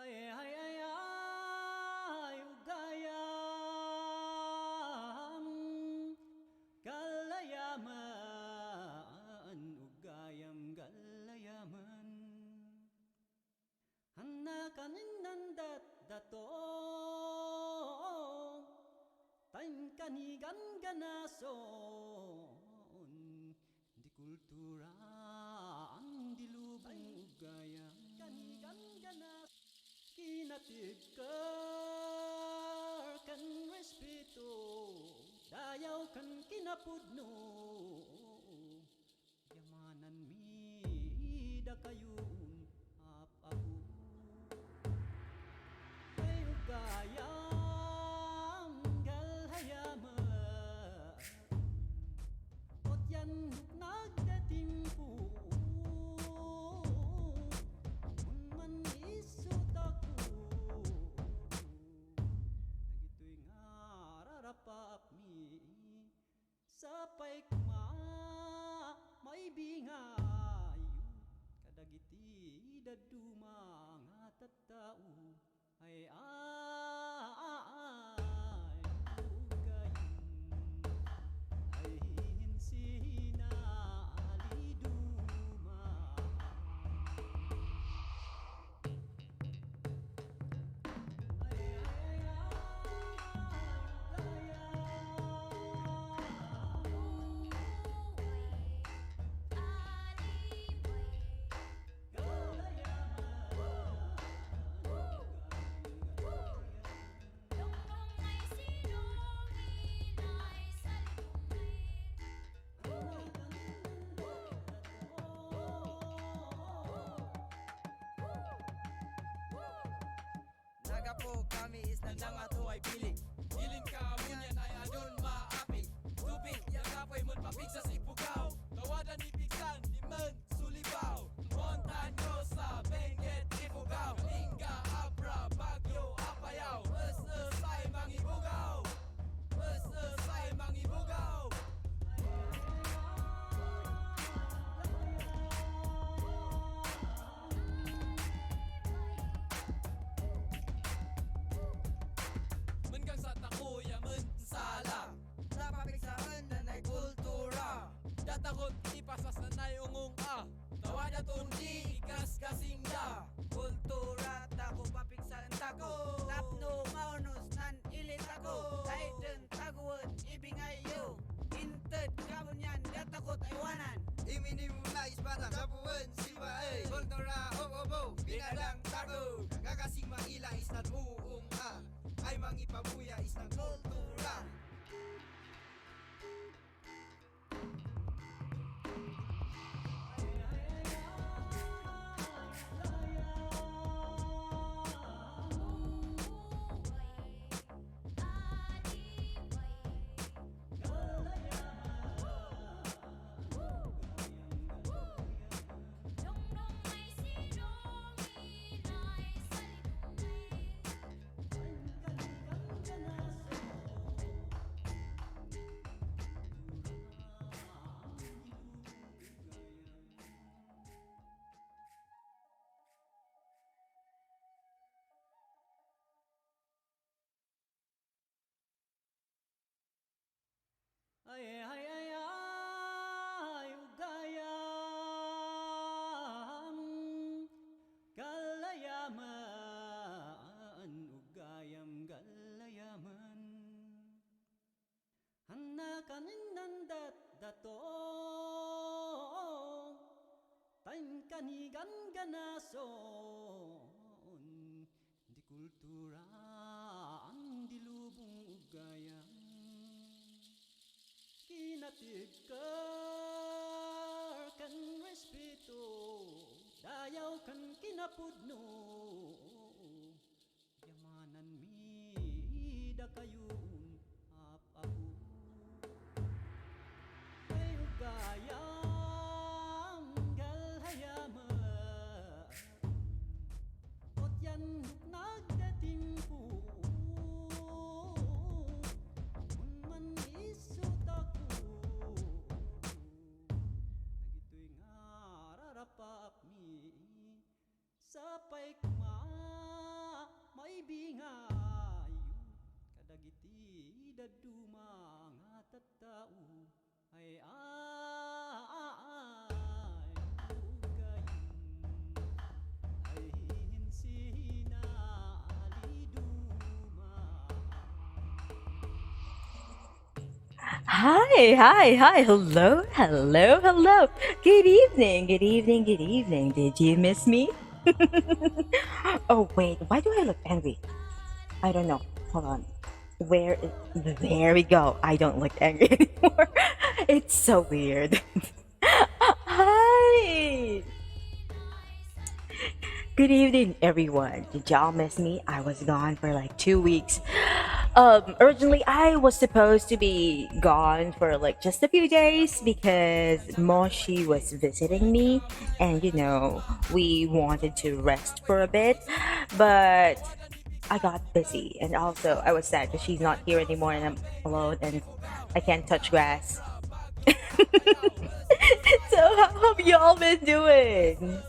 Ay, ay, ay, ay, ugayam, galayaman, ugayam, galayaman. Hanakan nandat dato, tain kanigan ganason, di kultura ang dilubang ugayam, kanigan ganas. Kinatid kan respeto, dayaw kan kinapudno, yamanan mi da kayun apahu. Ay ugayam galhayaman, ot yan nagdatimpo. Rarapap mi sapay kuma maibingayo kadagiti daduma nga tattao ay ugayun ay hinsina aliduma. Po kami is nandang ato ay piling Giling ka munyan ay adon maaping Tubig yang apoy mun papig sa sipugaw Tawadan ni Pigsan ni Men Sulibaw Montaño sa Benguet Ipugaw Lingga Abra Bagyo Apayaw Esay mangibugaw Esay mangibugaw. Datakot ipasas na nayungong Tawada tundi ikas kasingda Kultura tako papiksan tako Tapno maunus nan ilit ako Taiden taguan ibingayo Inted kabunyan datakot aywanan Iminim na isbatang sapuan siba ay Kultura obo binadang tako Kakasing mangila isnat uung Ay mangipabuya isnat kultura. Ay, ay, ay, ay, ugayam, galayaman, ugayam, galayaman. Hanakan nandat dato, tain kanigan ganason, di kultura ang dilubong ugayam. Kinatid kan respeto, dayaw kan kinapudno, yamanan mi da kayun apahu. Ay ugayam galhayaman, ot yan nagdatimpo. Rarapap mi sapay kuma tattao ay gayon ay hinsinaliduma. Hi. Hello, hello, hello. Good evening, good evening, good evening. Did you miss me? Oh, wait, why do I look angry? I don't know. Hold on. Where is. There we go. I don't look angry anymore. It's so weird. Hi. Good evening, everyone. Did y'all miss me? I was gone for like 2 weeks. Originally, I was supposed to be gone for like just a few days because Moshi was visiting me, and we wanted to rest for a bit, but I got busy, and also I was sad because she's not here anymore, and I'm alone, and I can't touch grass. So, how have y'all been doing?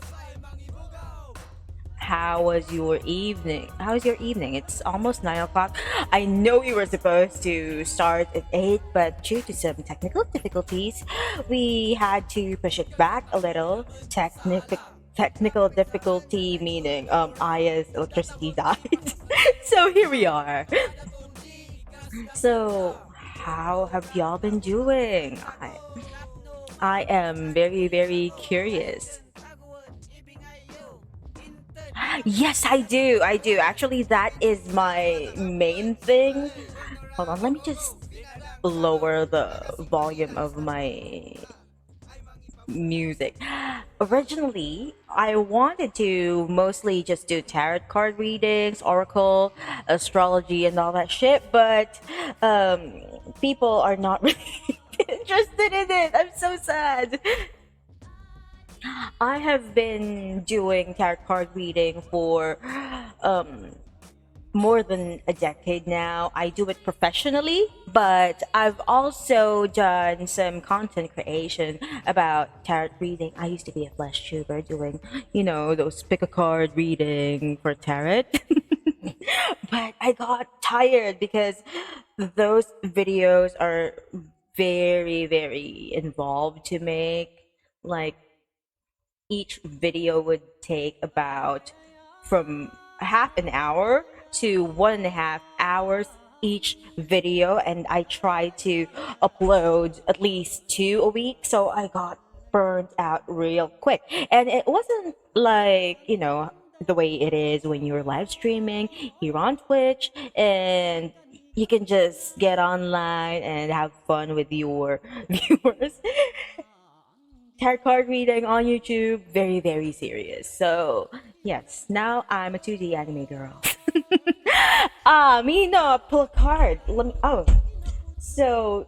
How was your evening? How was your evening? It's almost 9 o'clock. I know we were supposed to start at 8, but due to some technical difficulties, we had to push it back a little. Technical difficulty meaning Aya's electricity died. So here we are. So how have y'all been doing? I am very, very curious. Yes, I do. I do. Actually, that is my main thing. Hold on, let me just lower the volume of my music. Originally, I wanted to mostly just do tarot card readings, oracle, astrology, and all that shit, but people are not really interested in it. I'm so sad. I have been doing tarot card reading for um, more than a decade now. I do it professionally, but I've also done some content creation about tarot reading. I used to be a flash tuber doing, those pick a card reading for tarot. But I got tired because those videos are very, very involved to make. Like, each video would take about from half an hour to 1.5 hours each video, and I try to upload at least 2 a week, so I got burned out real quick. And it wasn't like, the way it is when you're live streaming here on Twitch, and you can just get online and have fun with your viewers. Tarot card reading on YouTube, very, very serious. So, yes, now I'm a 2D anime girl. Me no, pull a card. So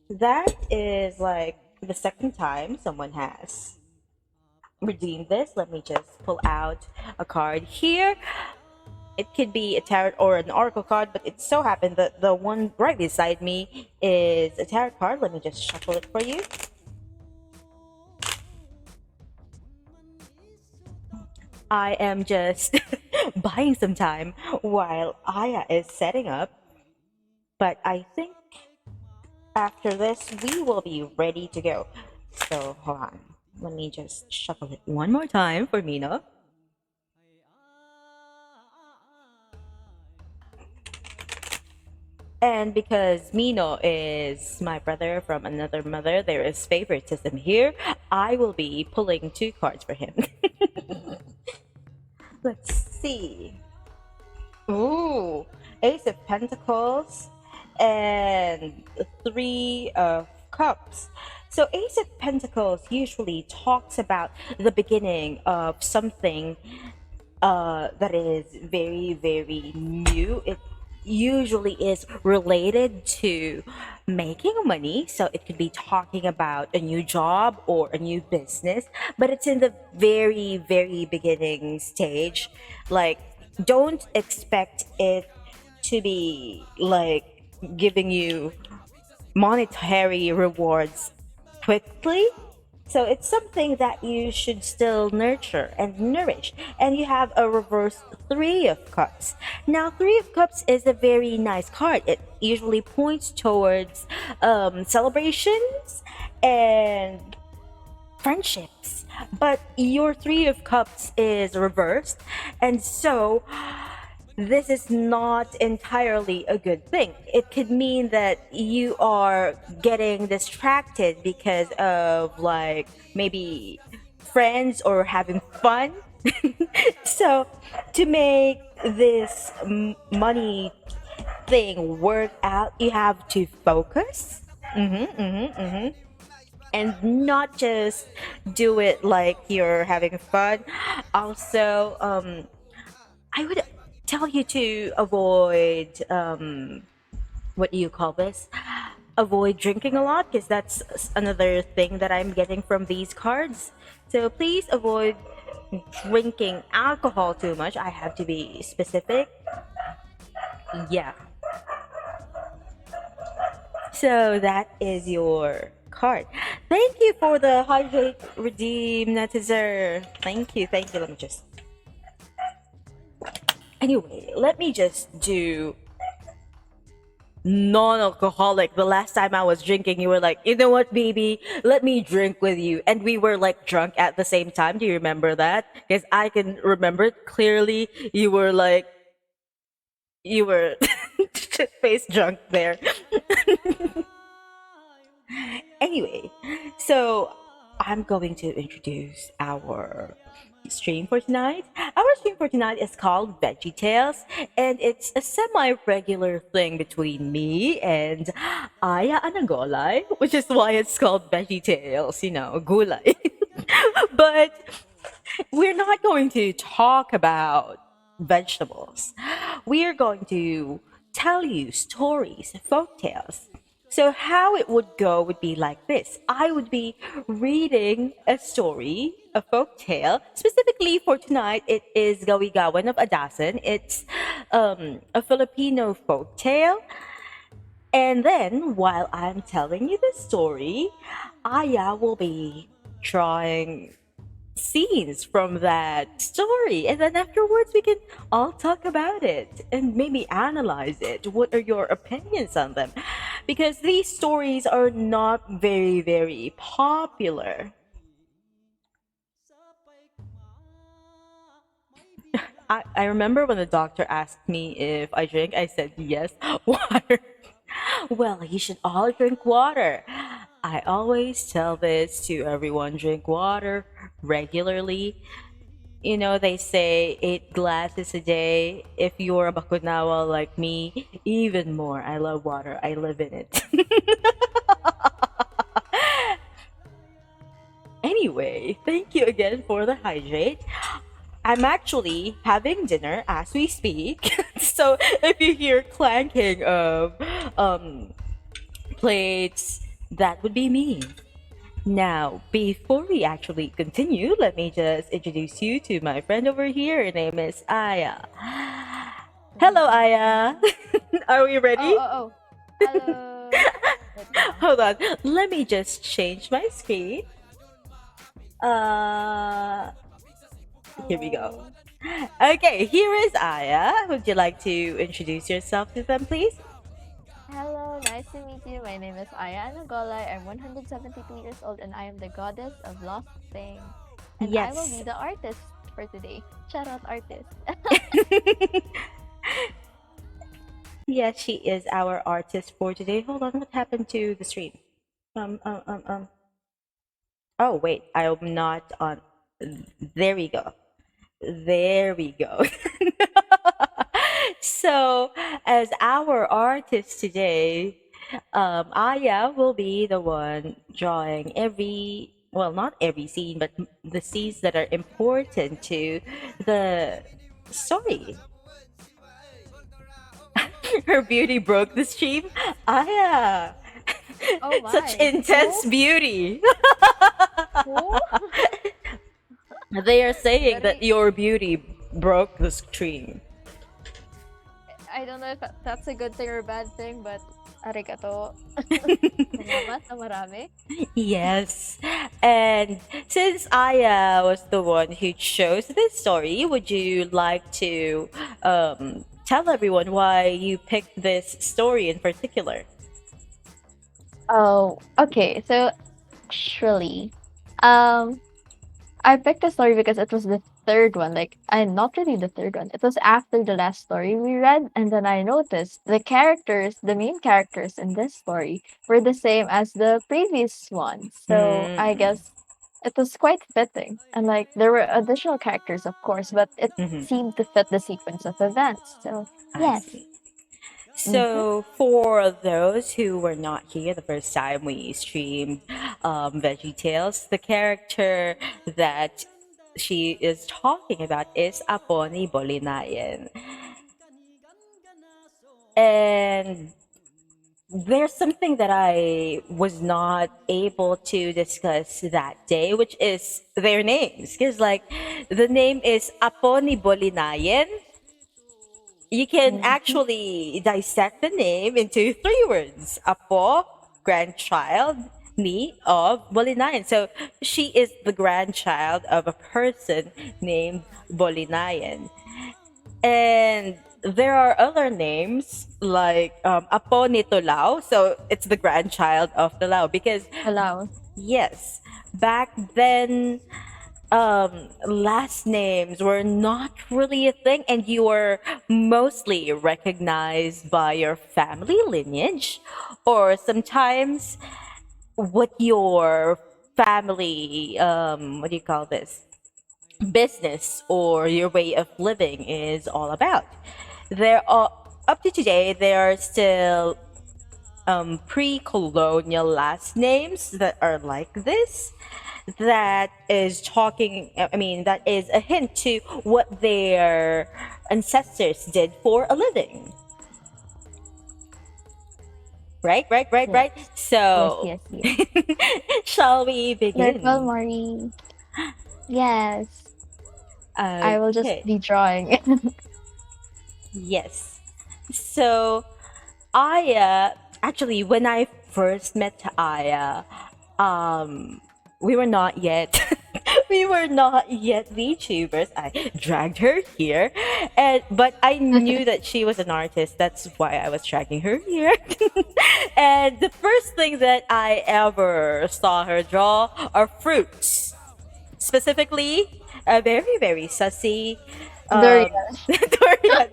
that is like the second time someone has redeemed this. Let me just pull out a card here. It could be a tarot or an oracle card, but it so happened that the one right beside me is a tarot card. Let me just shuffle it for you. I am just buying some time while Aya is setting up. But I think after this, we will be ready to go. So hold on. Let me just shuffle it one more time for Mino. And because Mino is my brother from another mother, there is favoritism here. I will be pulling 2 cards for him. Let's see. Ooh, Ace of Pentacles and 3 of Cups. So Ace of Pentacles usually talks about the beginning of something that is very, very new. It usually is related to making money. So it could be talking about a new job or a new business, but it's in the very, very beginning stage. Like, don't expect it to be like giving you monetary rewards quickly, So it's something that you should still nurture and nourish. And you have a reverse Three of Cups. Now, Three of Cups is a very nice card. It usually points towards celebrations and friendships. But your Three of Cups is reversed. And so this is not entirely a good thing. It could mean that you are getting distracted because of like maybe friends or having fun. So to make this money thing work out, you have to focus. And not just do it like you're having fun. Also, I would tell you to avoid what do you call this? Avoid drinking a lot because that's another thing that I'm getting from these cards. So please avoid drinking alcohol too much. I have to be specific. Yeah. So that is your card. Thank you for the hydrate redeem, Netizer. Thank you. Thank you. Let me just. Anyway, let me just do non-alcoholic. The last time I was drinking, you were like, you know what, baby, let me drink with you, and we were like drunk at the same time. Do you remember that? Because I can remember it clearly. You were like, you were face drunk there. Anyway, so I'm going to introduce our stream for tonight. Our stream for tonight is called VeggieTales, and it's a semi-regular thing between me and Aya Anagolay, which is why it's called VeggieTales, you know, gulay. But we're not going to talk about vegetables. We are going to tell you stories, folk tales. So how it would go would be like this. I would be reading a story, a folk tale. Specifically for tonight, it is Gawi-Gawan of Adasan. It's a Filipino folk tale. And then while I'm telling you the story, Aya will be drawing scenes from that story, and then afterwards we can all talk about it and maybe analyze it. What are your opinions on them? Because these stories are not very popular. I remember when the doctor asked me if I drink, I said yes. Water. Well, you should all drink water. I always tell this to everyone: drink water regularly. You know, they say 8 glasses a day. If you're a bakunawa like me, even more. I love water. I live in it. Anyway, thank you again for the hydrate. I'm actually having dinner as we speak. So if you hear clanking of plates, that would be me. Now, before we actually continue, let me just introduce you to my friend over here. Her name is Aya. Hello, Aya. Are we ready? Oh. Hello. Wait lang. Hold on. Let me just change my screen. Here we go. Okay, here is Aya. Would you like to introduce yourself to them, please? Hello, nice to meet you. My name is Aya Anagolay. I'm 172 years old and I am the goddess of lost things. And I will be Yes. the artist for today. Shout out artist. Yes, she is our artist for today. Hold on, what happened to the stream? Um, um, um, um. Oh, wait, I'm not on. There we go. There we go. So, as our artist today, Aya will be the one drawing every, well, not every scene, but the scenes that are important to the story. Her beauty broke the stream. Aya, Oh such my. intense Who? beauty. Who? They are saying that Very, your beauty broke the stream. I don't know if that's a good thing or a bad thing, but arigato. Salamat na marami. Yes. And since Aya was the one who chose this story, would you like to tell everyone why you picked this story in particular? Oh, okay. So actually, um, I picked a story because it was the third one. Like, I'm not really the third one. It was after the last story we read, and then I noticed the main characters in this story, were the same as the previous one. So I Hmm. guess it was quite fitting. And like, there were additional characters, of course, but it Hmm. seemed to fit the sequence of events. So I yes. see. Mm-hmm. So, for those who were not here the first time we streamed VeggieTales, the character that she is talking about is Aponi Bolinayan. And there's something that I was not able to discuss that day, which is their names. Because, like, the name is Aponi Bolinayan. You can Mm-hmm. actually dissect the name into three words. Apo, grandchild, ni of Bolinayan. So she is the grandchild of a person named Bolinayan. And there are other names like Apo ni Tulao. So it's the grandchild of Tulao because Allow. yes, back then last names were not really a thing, and you were mostly recognized by your family lineage, or sometimes what your family what do you call this, business or your way of living is all about. There are, up to today, there are still pre-colonial last names that are like this, that is talking, I mean, that is a hint to what their ancestors did for a living. Right. Yes. Yes, So yes, yes. shall we Learn well, begin? Mari. Yes. I will just Okay. be drawing. Yes. So Aya, actually, when I first met Aya, we were not yet we were not yet VTubers. I dragged her here, and but I knew that she was an artist. That's why I was dragging her here. And the first thing that I ever saw her draw are fruits, specifically a very very sussy Durian. durian.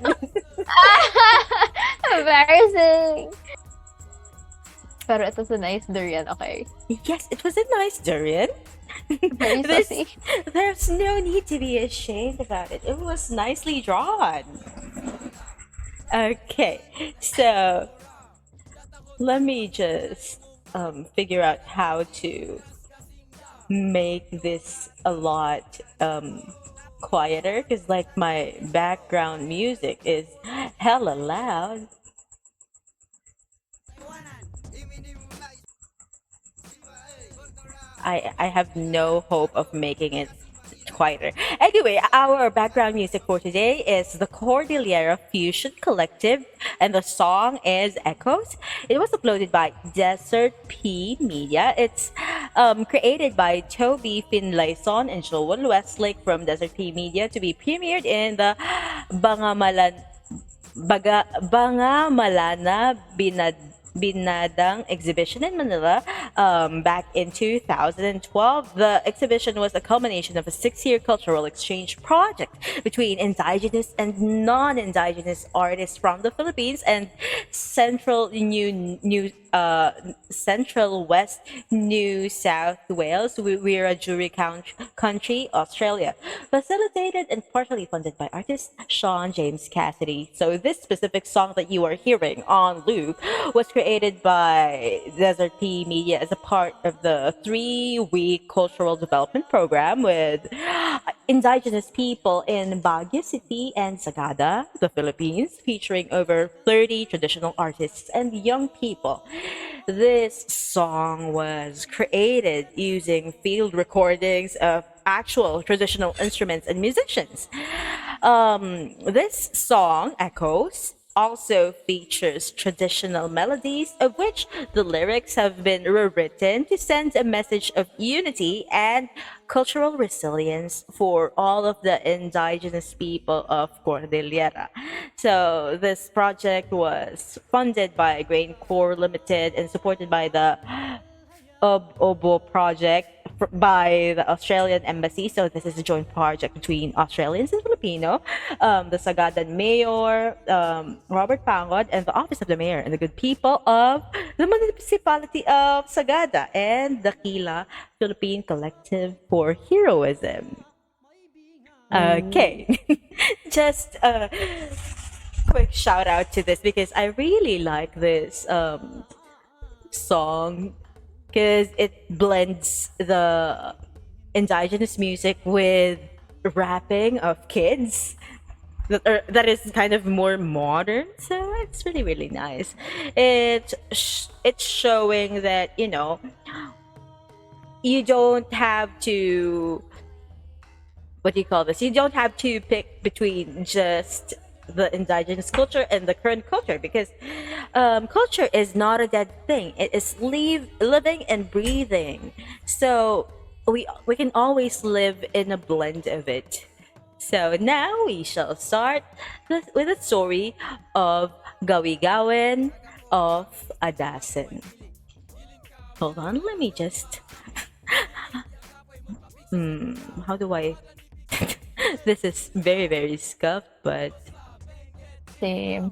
Embarrassing. Pero it was a nice durian, okay? Yes, it was a nice durian. Very this saucy. There's no need to be ashamed about it. It was nicely drawn. Okay, so let me just figure out how to make this a lot quieter, because like my background music is hella loud. I have no hope of making it quieter. Anyway, our background music for today is the Cordillera Fusion Collective, and the song is Echoes. It was uploaded by Desert P Media. It's created by Toby Finlayson and Joel Westlake from Desert P Media, to be premiered in the Bangamalan Bangamalana Binadang exhibition in Manila back in 2012. The exhibition was a culmination of a 6-year cultural exchange project between indigenous and non-indigenous artists from the Philippines and Central West New South Wales, Wiradjuri country, Australia, facilitated and partially funded by artist Sean James Cassidy. So this specific song that you are hearing on loop was created by Desert P Media as a part of the 3-week cultural development program with indigenous people in Baguio City and Sagada, the Philippines, featuring over 30 traditional artists and young people. This song was created using field recordings of actual traditional instruments and musicians. This song, Echoes, also features traditional melodies, of which the lyrics have been rewritten to send a message of unity and cultural resilience for all of the indigenous people of Cordillera. So this project was funded by Grain Corps Limited and supported by the Obo project by the Australian Embassy. So this is a joint project between Australians and Filipino, the Sagadan Mayor, Robert Pangod, and the Office of the Mayor, and the good people of the municipality of Sagada, and the Kila Philippine Collective for Heroism. Okay, just a quick shout out to this because I really like this song because it blends the indigenous music with rapping of kids that is kind of more modern. So it's really really nice. It's showing that you don't have to, what do you call this? You don't have to pick between just the indigenous culture and the current culture because culture is not a dead thing. It is living and breathing. So we can always live in a blend of it. So now we shall start with a story of Gawi-Gawen of Adasan. Hold on, let me just how do I this is very very scuffed, but Same.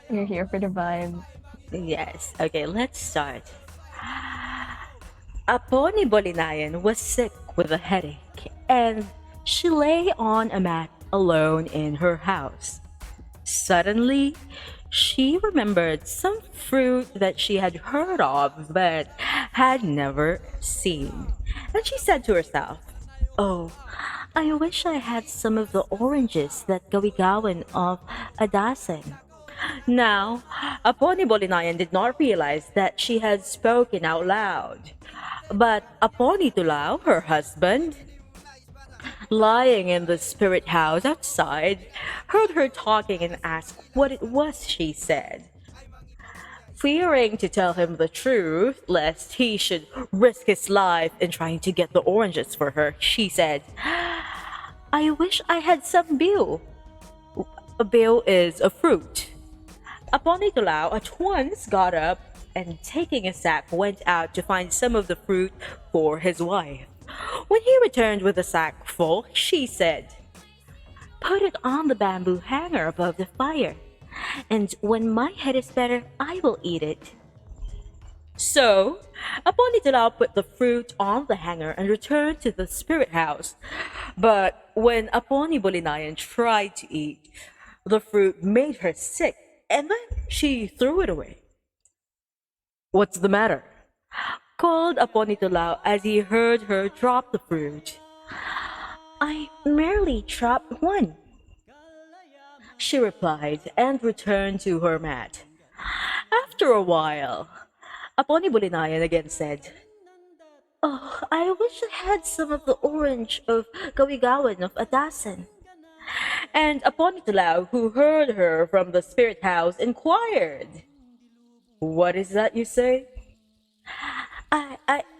You're here for the vibe. yes. Okay, let's start. Aponi Bolinayan was sick with a headache, and she lay on a mat alone in her house. Suddenly, she remembered some fruit that she had heard of but had never seen. And she said to herself, "Oh, I wish I had some of the oranges that Gawigawan of Adasan." Now, Aponi Bolinayan did not realize that she had spoken out loud. But Aponi Tulao, her husband, lying in the spirit house outside, heard her talking and asked what it was she said. Fearing to tell him the truth, lest he should risk his life in trying to get the oranges for her, she said, "I wish I had some bill." A bill is a fruit. Aponitolao at once got up and taking a sack went out to find some of the fruit for his wife. When he returned with the sack full, she said, "Put it on the bamboo hanger above the fire, and when my head is better, I will eat it." So, Aponitolao put the fruit on the hanger and returned to the spirit house. But when Aponi Bolinayan tried to eat, the fruit made her sick, and then she threw it away. "What's the matter?" called Aponitolao as he heard her drop the fruit. "I merely dropped one," she replied and returned to her mat. After a while, Aponi Bolinayan again said, "Oh, I wish I had some of the orange of Gawigawan of Adasan." And Aponitolao, who heard her from the spirit house, inquired, "What is that you say?"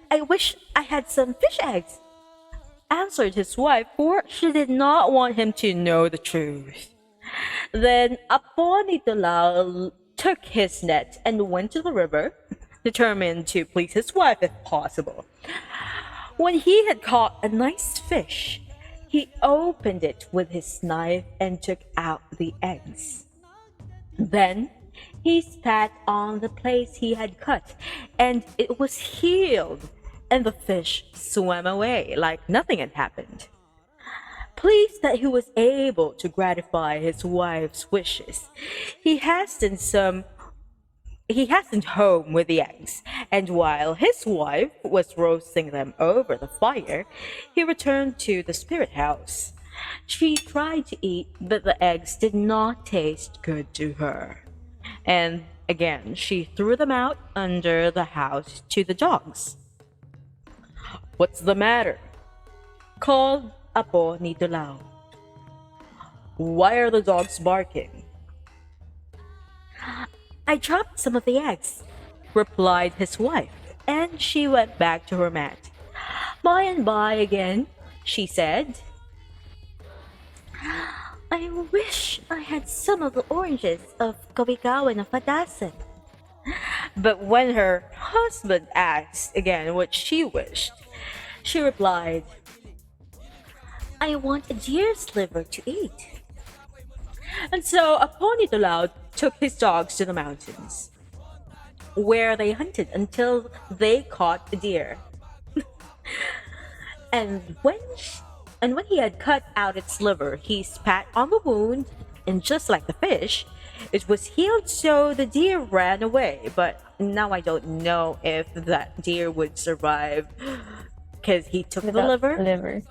I wish I had some fish eggs," answered his wife, for she did not want him to know the truth. Then Aponitolao took his net and went to the river, determined to please his wife if possible. When he had caught a nice fish, he opened it with his knife and took out the eggs. Then he spat on the place he had cut, and it was healed, and the fish swam away like nothing had happened. Pleased that he was able to gratify his wife's wishes, he hastened home with the eggs, and while his wife was roasting them over the fire, he returned to the spirit house. She tried to eat, but the eggs did not taste good to her. And again, she threw them out under the house to the dogs. "What's the matter?" called Aponitolao. Why are the dogs barking? I dropped some of the eggs, replied his wife, and she went back to her mat. By and by again, she said, I wish I had some of the oranges of Kawigawan of Adasan. But when her husband asked again what she wished, she replied, I want a deer's liver to eat. And so Aponitolao took his dogs to the mountains, where they hunted until they caught a deer. And when he had cut out its liver, he spat on the wound, and just like the fish, it was healed, so the deer ran away. But now I don't know if that deer would survive because he took the liver. Liver.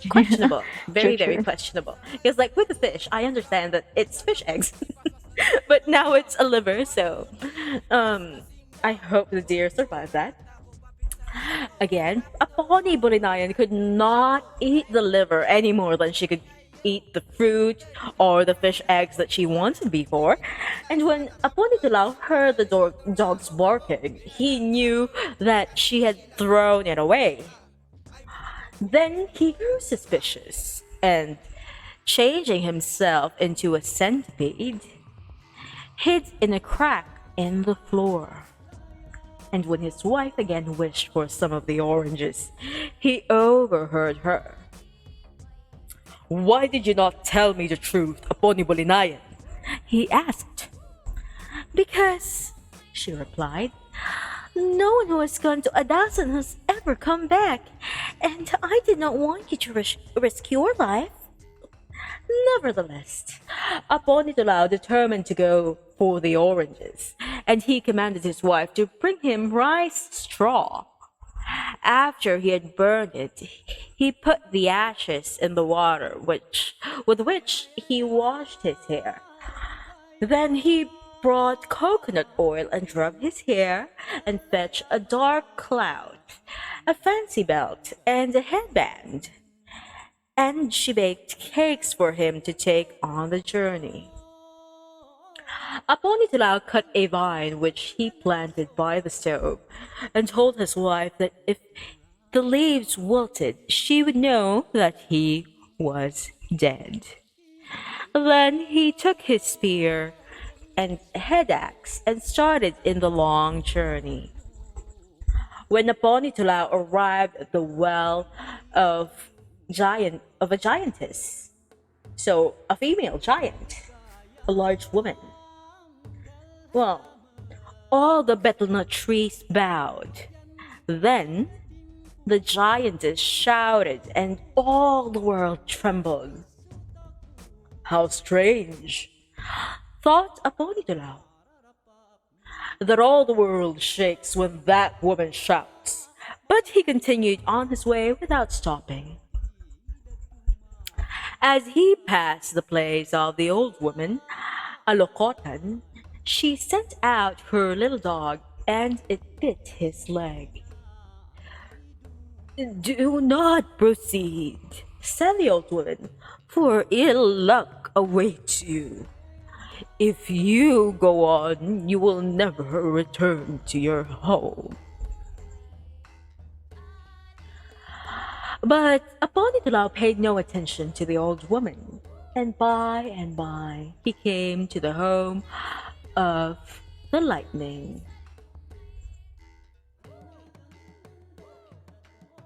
Questionable. Very, True, very true. questionable. Because like with the fish, I understand that it's fish eggs. But now it's a liver, so I hope the deer survives that. Again, Aponi Bulinayan could not eat the liver any more than she could eat the fruit or the fish eggs that she wanted before. And when Aponi Tulao heard the dogs barking, he knew that she had thrown it away. Then he grew suspicious and, changing himself into a centipede, hid in a crack in the floor. And when his wife again wished for some of the oranges, he overheard her. Why did you not tell me the truth, Aponi Bolinayan? He asked. Because, she replied, no one who has gone to Adasan has ever come back, and I did not want you to risk your life. Nevertheless, Aponitolao determined to go for the oranges, and he commanded his wife to bring him rice straw. After he had burned it, he put the ashes in the water with which he washed his hair. Then he brought coconut oil and rubbed his hair and fetched a dark cloud, a fancy belt, and a headband. And she baked cakes for him to take on the journey. Aponitolao cut a vine which he planted by the stove and told his wife that if the leaves wilted, she would know that he was dead. Then he took his spear and head axe and started in the long journey. When Aponitolao arrived at the well of a giantess, so a female giant, a large woman, well, all the betelnut trees bowed. Then the giantess shouted, and all the world trembled. How strange, thought Aponitolao, that all the world shakes when that woman shouts. But he continued on his way without stopping. As he passed the place of the old woman, Alokotan, she sent out her little dog, and it bit his leg. Do not proceed, said the old woman, for ill luck awaits you. If you go on, you will never return to your home. But Aponitolao paid no attention to the old woman, and by he came to the home of the lightning.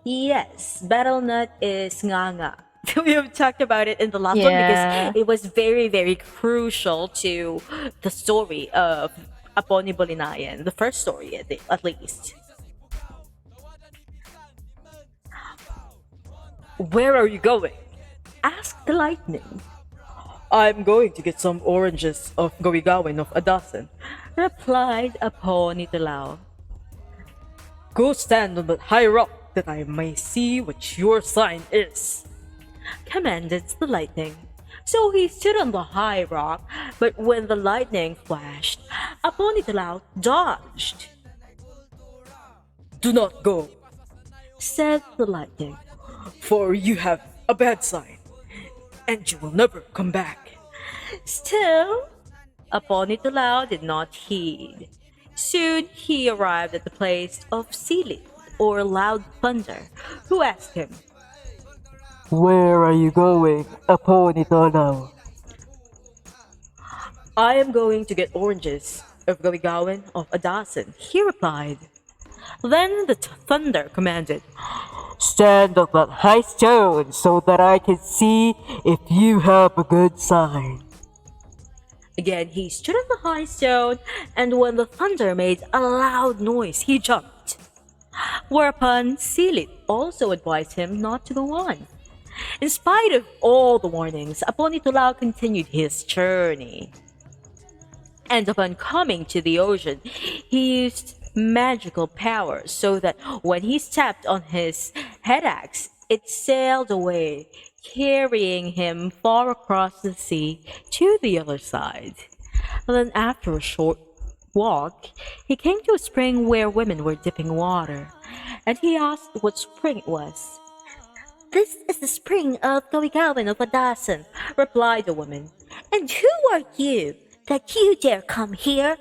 Yes, Battle-nut is nganga. We have talked about it in the last one Yeah. because it was very, very crucial to the story of Aponi Bolinayan, the first story at least. Where are you going? Asked the lightning. I'm going to get some oranges of Gawigawin of Adasan, replied Aponitolao. Go stand on that high rock that I may see what your sign is, commanded the lightning. So he stood on the high rock, but when the lightning flashed, Aponitolao dodged. Do not go, said the lightning, for you have a bad sign. and you will never come back. Still, Aponitulao did not heed. Soon he arrived at the place of Silit, or loud thunder, who asked him, Where are you going, Aponitolao? I am going to get oranges of Gawigawan of a dozen, he replied. Then the thunder commanded, Stand on that high stone so that I can see if you have a good sign. Again he stood on the high stone, and when the thunder made a loud noise, he jumped. Whereupon Silit also advised him not to go on. In spite of all the warnings, Aponitulao continued his journey. And upon coming to the ocean, he used magical powers so that when he stepped on his head axe, it sailed away, carrying him far across the sea to the other side. And then after a short walk, he came to a spring where women were dipping water, and he asked what spring it was. This is the spring of Gawigawan of Adasan, replied the woman. And who are you, that you dare come here?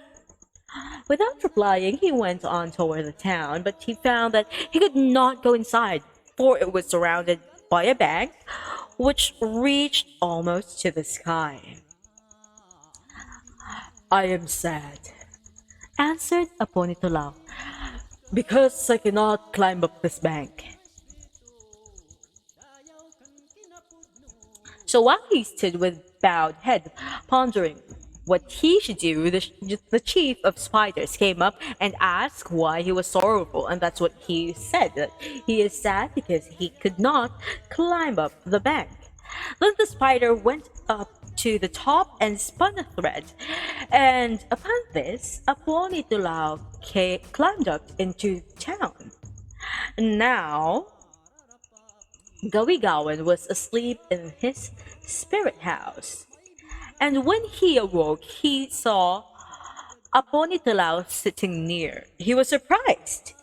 Without replying, he went on toward the town, but he found that he could not go inside, for it was surrounded by a bank which reached almost to the sky. I am sad, answered Aponitulao, because I cannot climb up this bank. So while he stood with bowed head, pondering what he should do, the chief of spiders came up and asked why he was sorrowful, and that's what he said, that he is sad because he could not climb up the bank. Then the spider went up to the top and spun a thread, and upon this, Aponitulao climbed up into town. Now, Gawigawan was asleep in his spirit house. And when he awoke, he saw Aponitulao sitting near. He was surprised,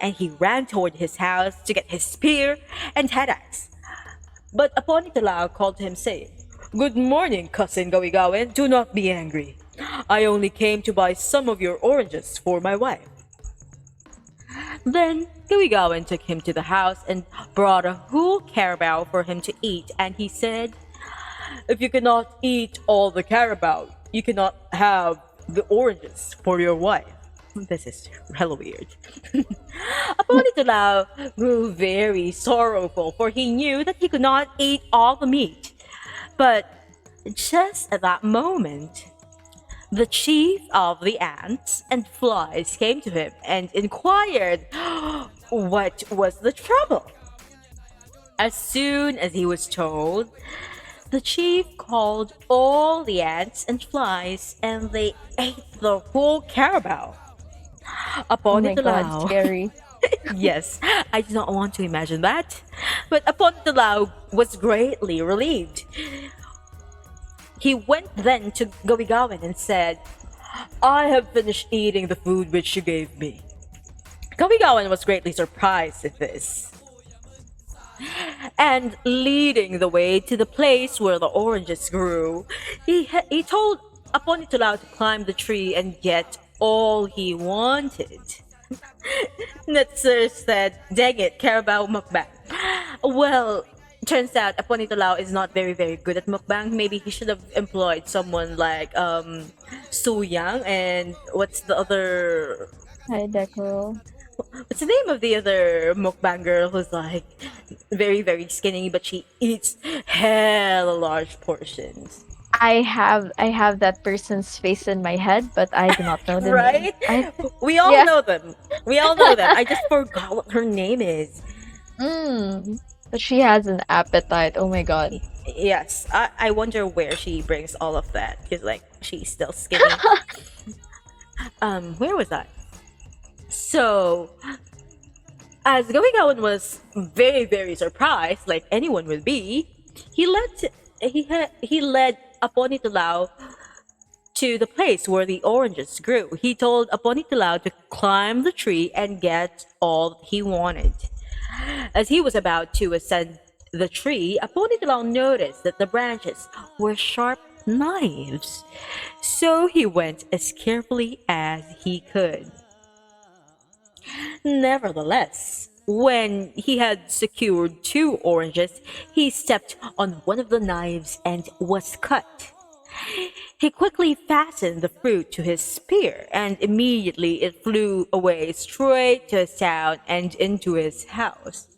and he ran toward his house to get his spear and head axe. But Aponitulao called to him, saying, Good morning, cousin Gawigawan. Do not be angry. I only came to buy some of your oranges for my wife. Then Gawigawan took him to the house and brought a whole carabao for him to eat, and he said, If you cannot eat all the carabao, you cannot have the oranges for your wife. This is hella weird. Aponitulao grew very sorrowful, for he knew that he could not eat all the meat. But just at that moment, the chief of the ants and flies came to him and inquired what was the trouble. As soon as he was told, the chief called all the ants and flies, and they ate the whole carabao. Oh my god, Aponitulao, scary. yes, I do not want to imagine that. But Aponitulao was greatly relieved. He went then to Gawigawan and said, I have finished eating the food which you gave me. Gawigawan was greatly surprised at this. And leading the way to the place where the oranges grew, he told Aponitulao to climb the tree and get all he wanted. Netzer said, Dang it, carabao mukbang. Well, turns out Aponitulao is not very, very good at mukbang. Maybe he should have employed someone like Su Yang, and what's the other... Hi, Deco. What's the name of the other mukbang girl who's like very, very skinny, but she eats hella large portions? I have that person's face in my head, but I do not know the name. Right? We all Yeah. know them. We all know them. I just forgot what her name is. But she has an appetite. Oh my god. Yes, I wonder where she brings all of that, because like she's still skinny. Where was that? So, as Gawigawan was very, very surprised, like anyone would be, he led Aponitulao to the place where the oranges grew. He told Aponitulao to climb the tree and get all he wanted. As he was about to ascend the tree, Aponitulong noticed that the branches were sharp knives. So he went as carefully as he could. Nevertheless, when he had secured 2 oranges, he stepped on one of the knives and was cut. He quickly fastened the fruit to his spear, and immediately it flew away straight to his town and into his house.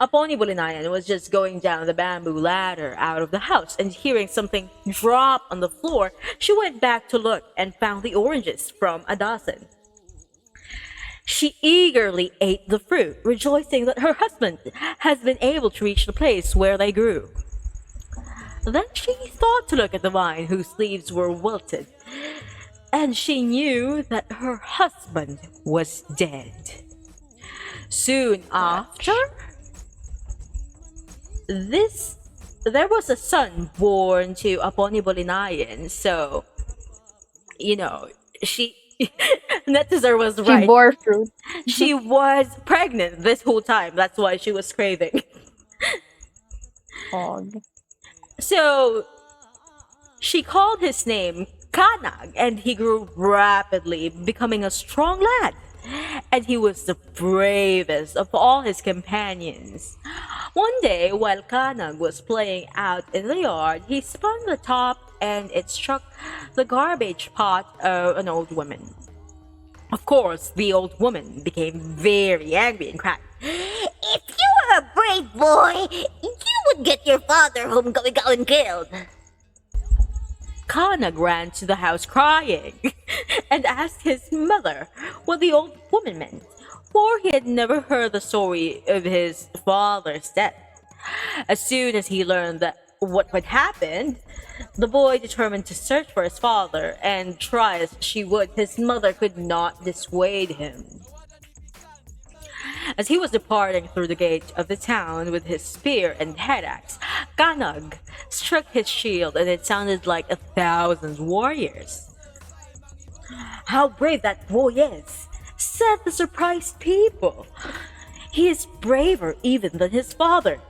Aponibulinayan was just going down the bamboo ladder out of the house, and hearing something drop on the floor, she went back to look and found the oranges from a dozen. She eagerly ate the fruit, rejoicing that her husband has been able to reach the place where they grew. Then she thought to look at the vine whose leaves were wilted, and she knew that her husband was dead. Soon after this, there was a son born to Aponibulinayan, so, she Netzer was She right. bore fruit. She was pregnant this whole time. That's why she was craving. Og. So she called his name Kanag, and he grew rapidly, becoming a strong lad. And he was the bravest of all his companions. One day, while Kanag was playing out in the yard, he spun the top and it struck the garbage pot of an old woman. Of course, the old woman became very angry and cried, If you were a brave boy, you would get your father home and killed. Kanag ran to the house crying and asked his mother what the old woman meant, for he had never heard the story of his father's death. As soon as he learned that what had happened, the boy determined to search for his father, and try as she would, his mother could not dissuade him. As he was departing through the gate of the town with his spear and head axe, Kanag struck his shield, and it sounded like 1,000 warriors. "How brave that boy is," said the surprised people. "He is braver even than his father."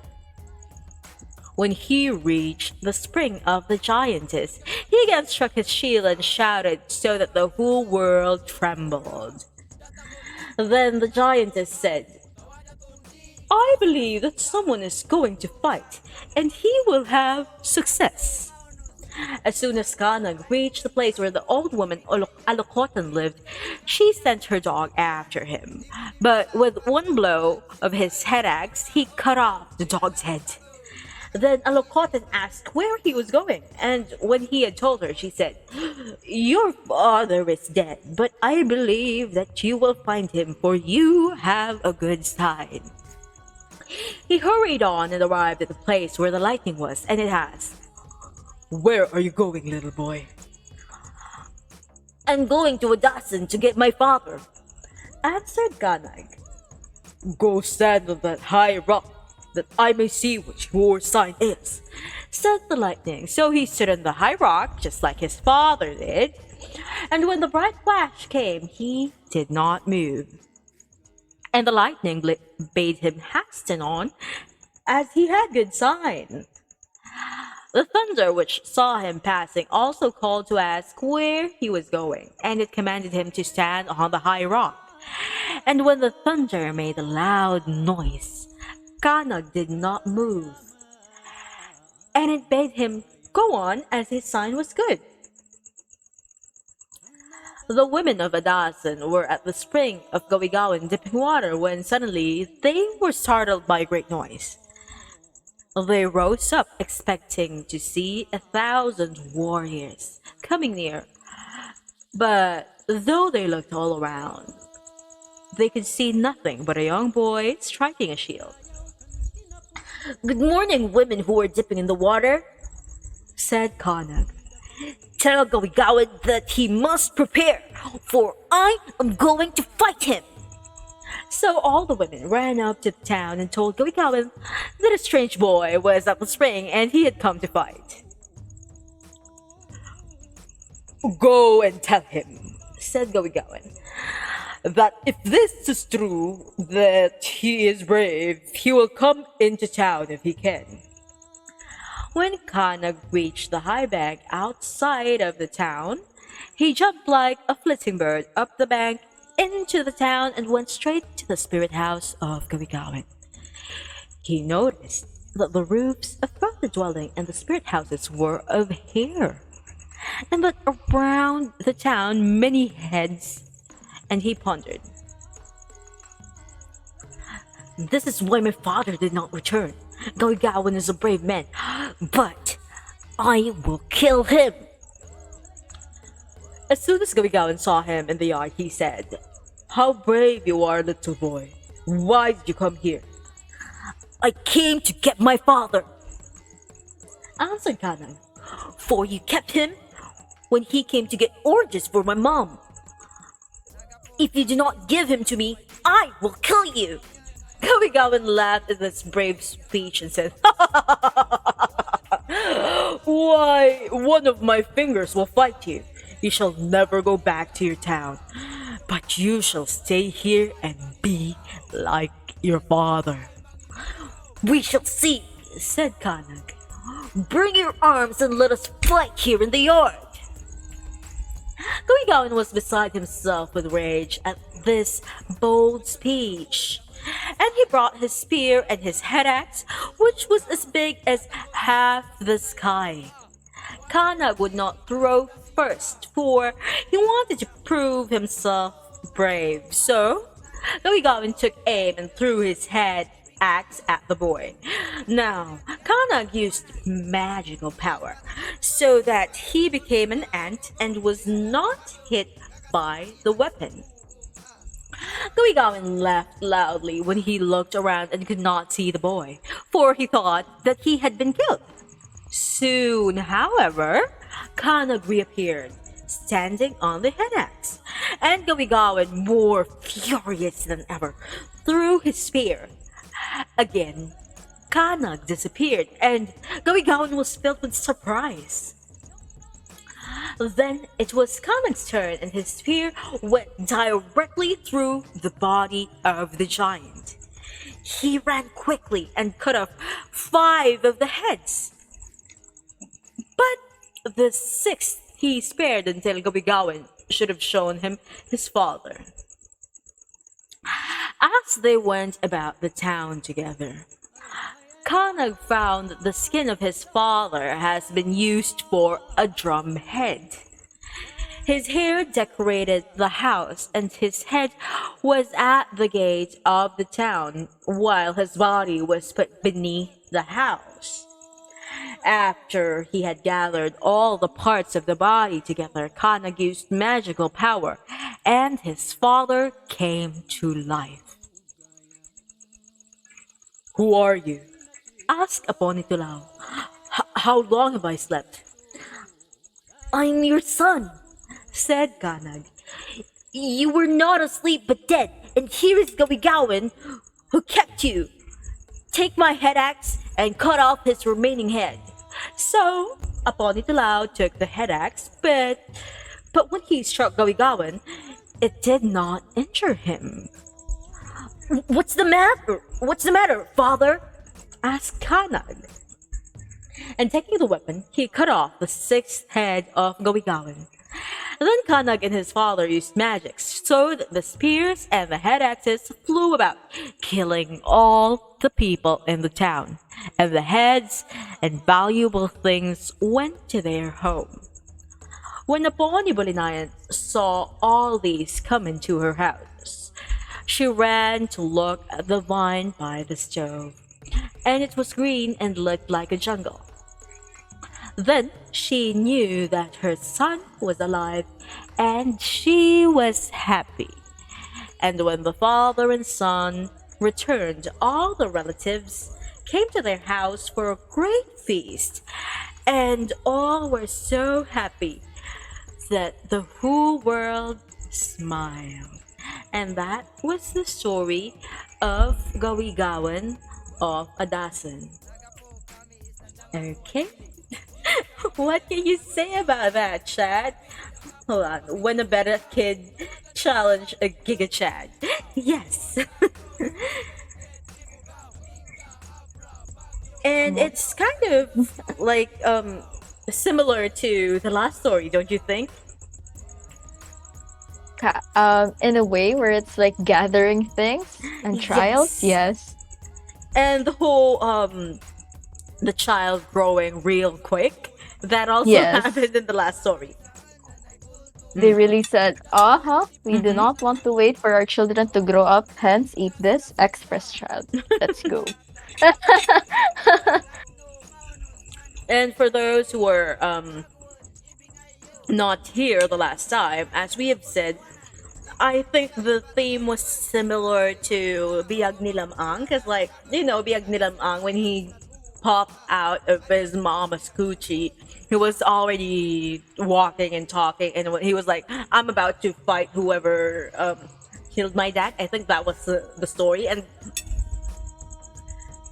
When he reached the spring of the giantess, he again struck his shield and shouted so that the whole world trembled. Then the giantess said, "I believe that someone is going to fight, and he will have success." As soon as Kanag reached the place where the old woman Alokotan lived, she sent her dog after him. But with one blow of his head axe, he cut off the dog's head. Then Alokotan asked where he was going, and when he had told her, she said, "Your father is dead, but I believe that you will find him, for you have a good side." He hurried on and arrived at the place where the lightning was, and it asked, "Where are you going, little boy?" "I'm going to a dozen to get my father," answered Kanag. "Go stand on that high rock, that I may see what your sign is," said the lightning. So he stood on the high rock, just like his father did, and when the bright flash came, he did not move. And the lightning bade him hasten on, as he had good sign. The thunder, which saw him passing, also called to ask where he was going, and it commanded him to stand on the high rock. And when the thunder made a loud noise, Kanag did not move, and it bade him go on, as his sign was good. The women of Adasan were at the spring of Gawigawan dipping water, when suddenly they were startled by a great noise. They rose up, expecting to see 1,000 warriors coming near, but though they looked all around, they could see nothing but a young boy striking a shield. Good morning, women who are dipping in the water, said Kanag. Tell Gawigawan that he must prepare, for I am going to fight him. So all the women ran up to the town and told Gawigawan that a strange boy was at the spring and he had come to fight. "Go and tell him," said Gawigawan. that if this is true, that he is brave, he will come into town if he can. When Kanag reached the high bank outside of the town, he jumped like a flitting bird up the bank into the town and went straight to the spirit house of Gawigawan. He noticed that the roofs of both the dwelling and the spirit houses were of hair, and that around the town many heads, and he pondered. This is why my father did not return. Gawigawan is a brave man, but I will kill him. As soon as Gawigawan saw him in the yard, he said, "How brave you are, little boy. Why did you come here?" I came to get my father, answered Kanag. for you kept him when he came to get oranges for my mom. If you do not give him to me, I will kill you. Gawigawan laughed at this brave speech and said, "Why, one of my fingers will fight you. You shall never go back to your town, but you shall stay here and be like your father." We shall see, said Kanag. Bring your arms and let us fight here in the yard. Gawigawan was beside himself with rage at this bold speech, and he brought his spear and his head axe, which was as big as half the sky. Kanag would not throw first, for he wanted to prove himself brave. So Gawigawan took aim and threw his head axe at the boy. Now, Kanag used magical power so that he became an ant and was not hit by the weapon. Gawigawan laughed loudly when he looked around and could not see the boy, for he thought that he had been killed. Soon, however, Kanag reappeared, standing on the head axe, and Gawigawan, more furious than ever, threw his spear. Again, Kanag disappeared, and Gawigawan was filled with surprise. Then it was Kanag's turn, and his spear went directly through the body of the giant. He ran quickly and cut off 5 of the heads. But the 6th he spared until Gawigawan should have shown him his father. As they went about the town together, Kanag found that the skin of his father has been used for a drum head. His hair decorated the house, and his head was at the gate of the town, while his body was put beneath the house. After he had gathered all the parts of the body together, Kanag used magical power, and his father came to life. Who are you? Asked Aponitulao. How long have I slept? I'm your son, Said Kanag. You were not asleep but dead, and here is Gawigawan, who kept you. Take my head axe and cut off his remaining head. So Aponitulao took the head axe, but when he struck Gawigawan, it did not injure him. What's the matter? What's the matter, father? Asked Kanag. And taking the weapon, he cut off the 6th head of Gawigawan. Then Kanag and his father used magic so that the spears and the head axes flew about, killing all the people in the town, and the heads and valuable things went to their home. When Aponi Bolinayan saw all these come into her house, she ran to look at the vine by the stove, and it was green and looked like a jungle. Then she knew that her son was alive, and she was happy. And when the father and son returned, all the relatives came to their house for a great feast, and all were so happy that the whole world smiled. And that was the story of Gawigawan of Adasan. Okay. What can you say about that, Chad? Hold on. When a better kid challenge a Giga Chad. Yes. And it's kind of like similar to the last story, don't you think? In a way where it's like gathering things and trials. Yes. Yes. And the whole the child growing real quick, that also Yes. happened in the last story. They really said, we do not want to wait for our children to grow up, hence eat this express child. Let's go. And for those who were not here the last time, as we have said, I think the theme was similar to Biag ni Lamang, because like, Biag ni Lamang, when he popped out of his mama's coochie, he was already walking and talking, and he was like, I'm about to fight whoever killed my dad. I think that was the story, and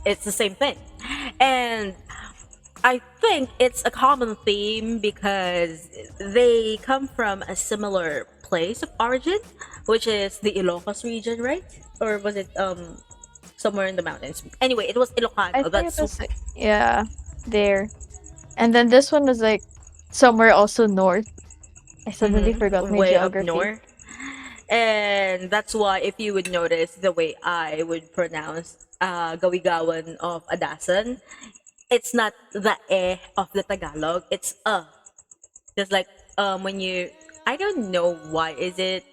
it's the same thing. And I think it's a common theme because they come from a similar place of origin, which is the Ilocos region, right? Or was it somewhere in the mountains? Anyway, it was Ilocano. I think it was like, yeah, there. And then this one was like somewhere also north. I suddenly forgot my way up geography. north. And that's why, if you would notice the way I would pronounce gawigawan of Adasan, it's not the of the Tagalog, it's just like when you, I don't know why is it,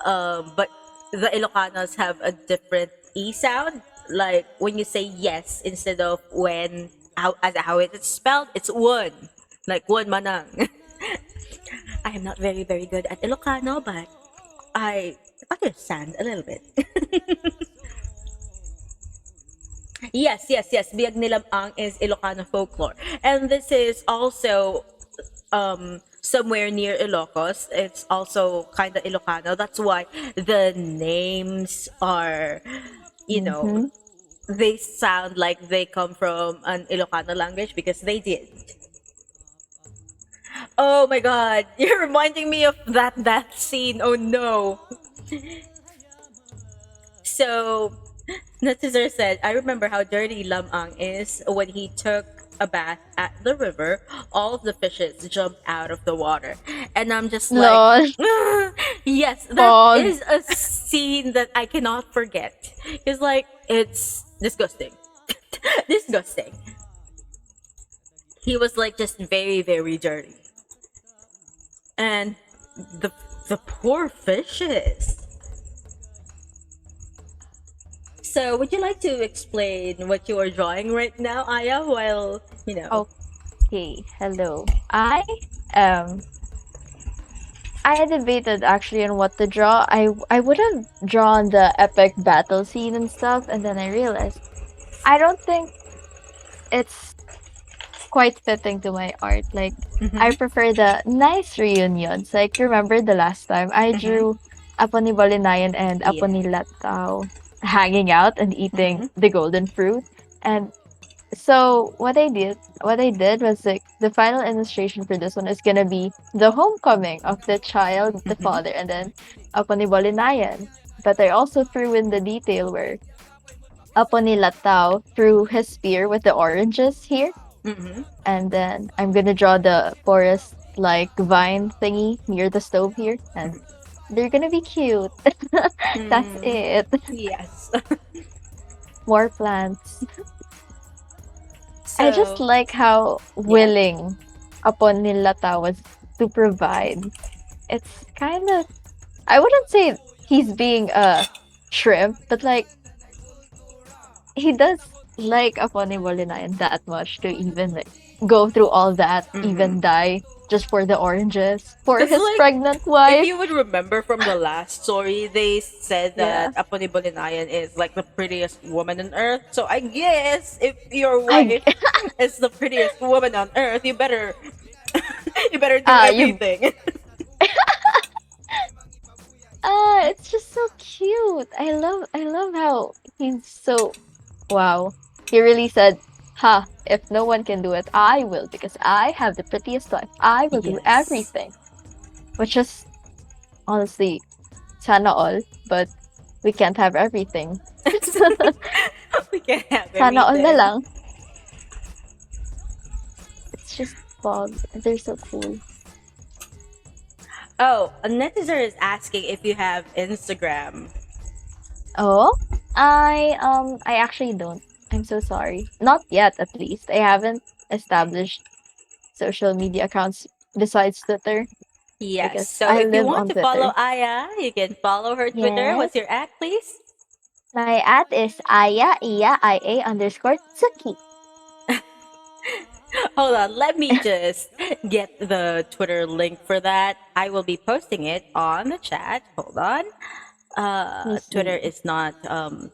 but the Ilocanos have a different e sound, like when you say yes instead of when, how it is spelled, it's one, like one manang. I am not very good at Ilocano, but I understand a little bit. Yes. Biag ni Lamang is Ilocano folklore. And this is also somewhere near Ilocos. It's also kind of Ilocano. That's why the names are, they sound like they come from an Ilocano language, because they did. Oh my god, you're reminding me of that scene. Oh no. So, Natsuzur said, I remember how dirty Lamang is when he took a bath at the river. All of the fishes jumped out of the water. And I'm just like, yes, that is a scene that I cannot forget. It's like, it's disgusting. Disgusting. He was like just very dirty. And the poor fishes. So, would you like to explain what you are drawing right now, Aya? While Okay, hello. I debated actually on what to draw. I would have drawn the epic battle scene and stuff, and then I realized I don't think it's quite fitting to my art. Like, I prefer the nice reunions. Like, remember the last time I drew Apo ni Balinayan and Apo ni Latao hanging out and eating the golden fruit. And so what I did was like the final illustration for this one is gonna be the homecoming of the child, the father, and then Apo ni Balinayan. But I also threw in the detail where Apo ni Latao threw his spear with the oranges here. And then I'm gonna draw the forest like vine thingy near the stove here, and they're gonna be cute. That's it. Yes. More plants. So, I just like how willing Apon ni Lata was to provide. It's kind of, I wouldn't say he's being a shrimp, but like he does like Apon ni Molinayan that much to even like go through all that, even die just for the oranges for his like, pregnant wife. if you would remember from the last story, they said that Apo ni Bolinayan is like the prettiest woman on earth. So I guess if your wife is the prettiest woman on earth, you better you better do everything. It's just so cute. I love how he's so wow. He really said, "Ha, if no one can do it, I will because I have the prettiest life. I will do everything." Which is Honestly, sana all, but we can't have everything. We can have Sana all na everything. lang. It's just fog. They're so cool. Oh, a netizen is asking if you have Instagram. Oh, I actually don't. I'm so sorry. Not yet, at least. I haven't established social media accounts besides Twitter Yes. because So I if you live want on to follow Twitter. Aya, you can follow her Twitter. Yes. What's your at, please? My at is Aya_Tsuki. Hold on, let me just get the Twitter link for that. I will be posting it on the chat. Hold on. Me Twitter see. is not I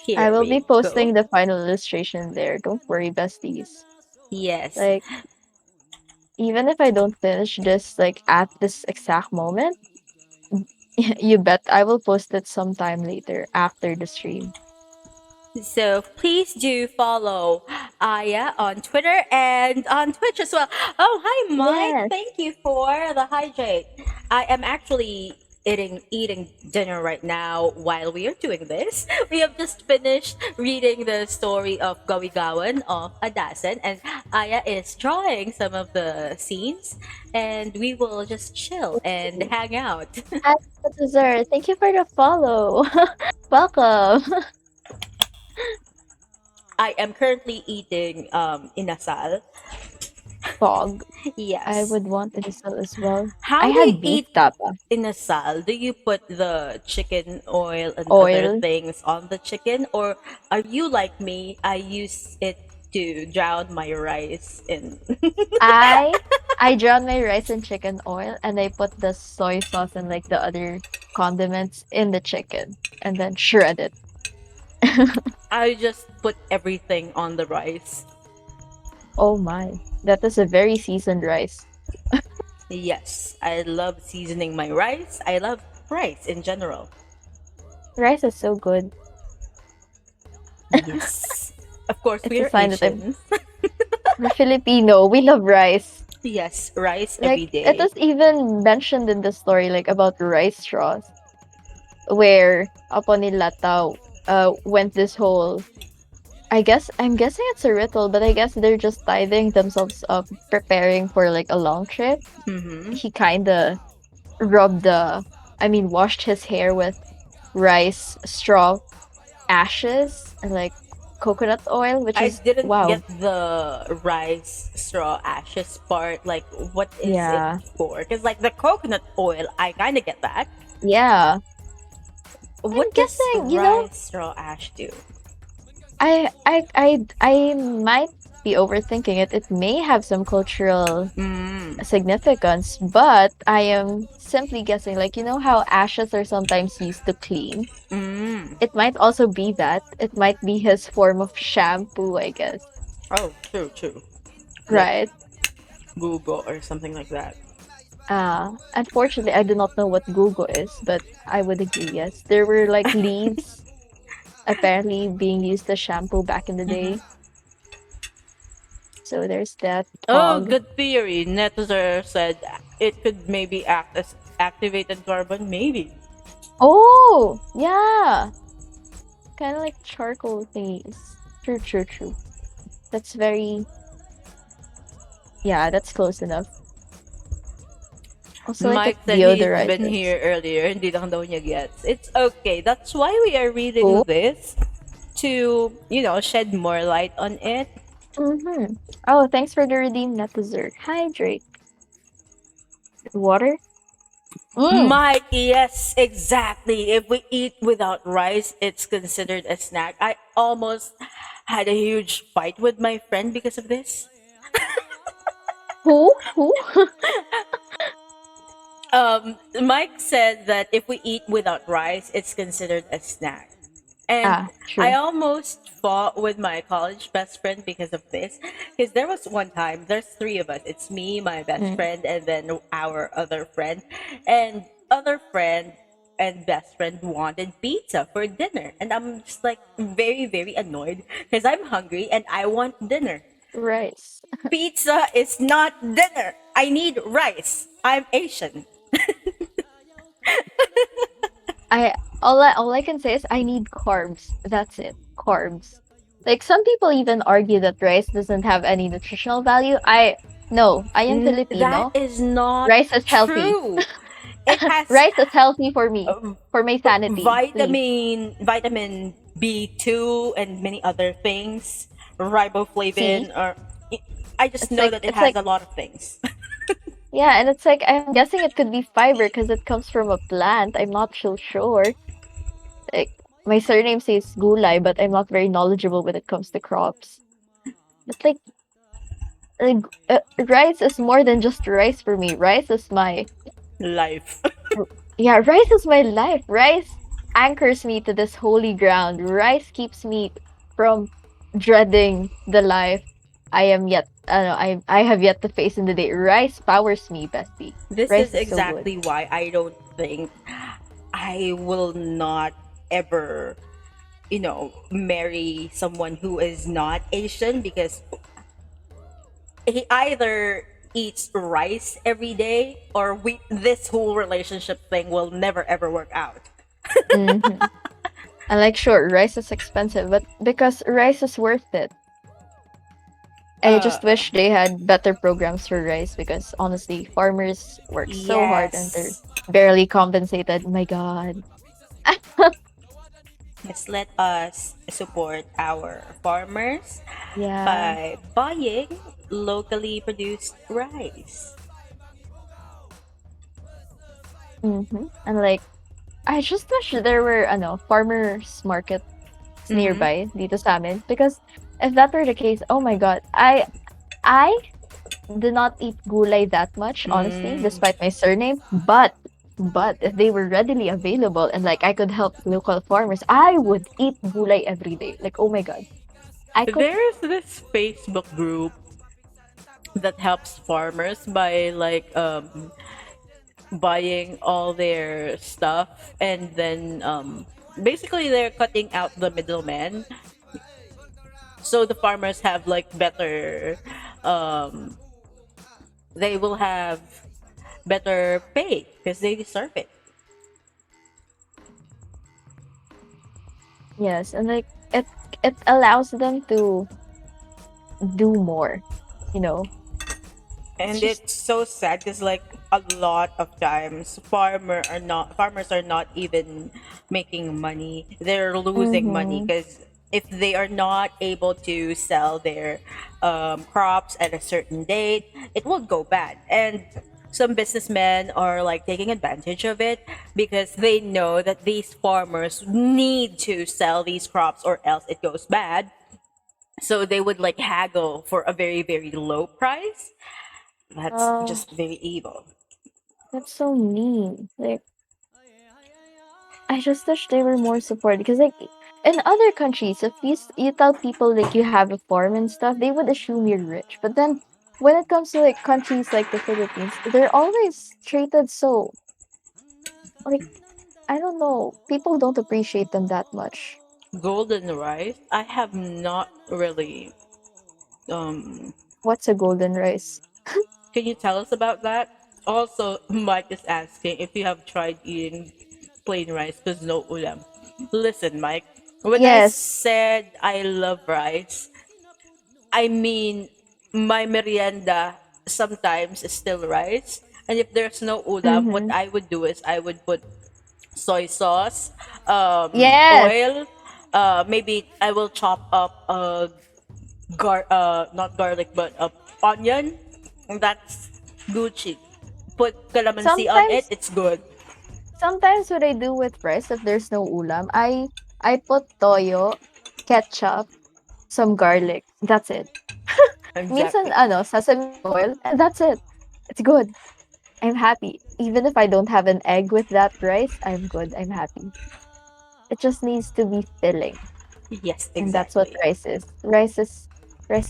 here will be we go. posting the final illustration there. Don't worry, besties. Yes. Like, even if I don't finish this, like, at this exact moment, you bet I will post it sometime later after the stream. So please do follow Aya on Twitter and on Twitch as well. Oh, hi Mike. Yes. Thank you for the hydrate. I am actually eating dinner right now while we are doing this. We have just finished reading the story of Gawigawan of Adasan, and Aya is drawing some of the scenes, and we will just chill and hang out. Hi, Dessert. Thank you for the follow. Welcome. I am currently eating inasal. Fog. I Yes. would want to sell as well. I How do you had beef eat tapa. inasal? Do you put the chicken oil and other Oil. things on the chicken, or are you like me? I use it to drown my rice in. I I drown my rice in chicken oil and I put the soy sauce and like the other condiments in the chicken and then shred it. I just put everything on the rice. Oh my. That is a very seasoned rice. Yes, I love seasoning my rice. I love rice in general. Rice is so good. Yes. Of course, It's we a are sign that Asians. we're Filipino. We love rice. Yes, rice every Like it day. was even mentioned in the story like about rice straws where upon Nilatao went this whole I'm guessing it's a ritual, but I guess they're just tithing themselves up preparing for like a long trip. Mm-hmm. He kinda rubbed washed his hair with rice straw ashes and like coconut oil, which I is didn't wow. get the rice straw ashes part. Like, what is it Yeah. for? Because, like, the coconut oil, I kind of get that. Yeah. I'm What does guessing, rice straw ash do? I might be overthinking it. It may have some cultural Mm, significance, but I am simply guessing, like, you know how ashes are sometimes used to clean? mm. It might also be that. It might be his form of shampoo, I guess. Oh, true, true. Like Right. Google or something like that. Unfortunately, I do not know what Google is, but I would agree, yes. There were like leaves apparently being used as shampoo back in the day. Hmm. So there's that Oh, fog. good theory. Netzer said it could maybe act as activated carbon. Maybe. Oh, yeah. Kind of like charcoal thingies. True, true, true. That's very, yeah, that's close enough. Also like a Mike said he's been deodorizers. here earlier. Hindi lang daw niya gets. It's okay. That's why we are reading Oh. this to, shed more light on it. Mm-hmm. Oh, thanks for the redeem, not dessert. Hydrate. Water? Mm. Mike, yes, exactly. If we eat without rice, it's considered a snack. I almost had a huge fight with my friend because of this. Who? Who? Mike said that if we eat without rice, it's considered a snack. And I True. almost fought with my college best friend because of this. Because there was one time, there's three of us. It's me, my best Mm. friend, and then our other friend. And other friend and best friend wanted pizza for dinner. And I'm just like very, very annoyed because I'm hungry and I want dinner. Rice. Pizza is not dinner. I need rice. I'm Asian. All I can say is I need carbs. That's it. Carbs. Like some people even argue that rice doesn't have any nutritional value. I am That Filipino. is not Rice is healthy. true. It has Rice is healthy for me. uh, For my sanity, please. vitamin B2 and many other things, See? riboflavin, or I just It's know like that it it's has like a lot of things. yeah, and it's like I'm guessing it could be fiber because it comes from a plant. I'm not so sure. Like my surname says gulay, but I'm not very knowledgeable when it comes to crops. But like rice is more than just rice for me. Rice is my Life. yeah, rice is my life. Rice anchors me to this holy ground. Rice keeps me from dreading the life I have yet to face in the day. Rice powers me, bestie. This Rice is is so good. exactly why I don't think I will not ever, marry someone who is not Asian, because he either eats rice every day, or this whole relationship thing will never ever work out. Mhm. And like, sure, rice is expensive, but because rice is worth it. I just Uh, wish they had better programs for rice because honestly, farmers work so hard and they're yes. barely compensated. My God. Yes, let us support our farmers Yeah. by buying locally produced rice. And like, I just wish there were, farmers markets Mm-hmm. nearby dito sa amin. Because if that were the case, oh my God, I do not eat gulay that much, honestly, Mm. despite my surname. But if they were readily available and like I could help local farmers, I would eat gulay every day. Like, oh my God, I could. There is this Facebook group that helps farmers by buying all their stuff, and then basically they're cutting out the middleman, so the farmers have like better um they will have better pay because they deserve it. Yes, and like it allows them to do more. You know, it's And just it's so sad because like a lot of times farmers are not even making money, they're losing money, mm-hmm. because if they are not able to sell their crops at a certain date, it will go bad. And some businessmen are like taking advantage of it because they know that these farmers need to sell these crops or else it goes bad, so they would like haggle for a very very low price. That's uh just very evil. that's so mean. Like I just wish they were more supported because like in other countries, if you tell people like you have a farm and stuff, they would assume you're rich. But then when it comes to like countries like the Philippines, they're always treated so like I don't know. People don't appreciate them that much. Golden rice, I have not really. Um, What's a golden rice? can you tell us about that? Also, Mike is asking if you have tried eating plain rice with no ulam. Listen, Mike, when I Yes. said I love rice, I mean my merienda sometimes is still rice. And if there's no ulam, what Mm-hmm. I would do is I would put soy sauce, Yes. oil. Maybe I will chop up not garlic but onion. And that's Gucci. Put calamansi on it. Sometimes It's good. sometimes what I do with rice if there's no ulam, I put toyo, ketchup, some garlic. That's it. Minsan Exactly. sesame oil, and that's it. It's good. I'm happy. Even if I don't have an egg with that rice, I'm good. I'm happy. It just needs to be filling. Yes, And that's what exactly. rice is. Rice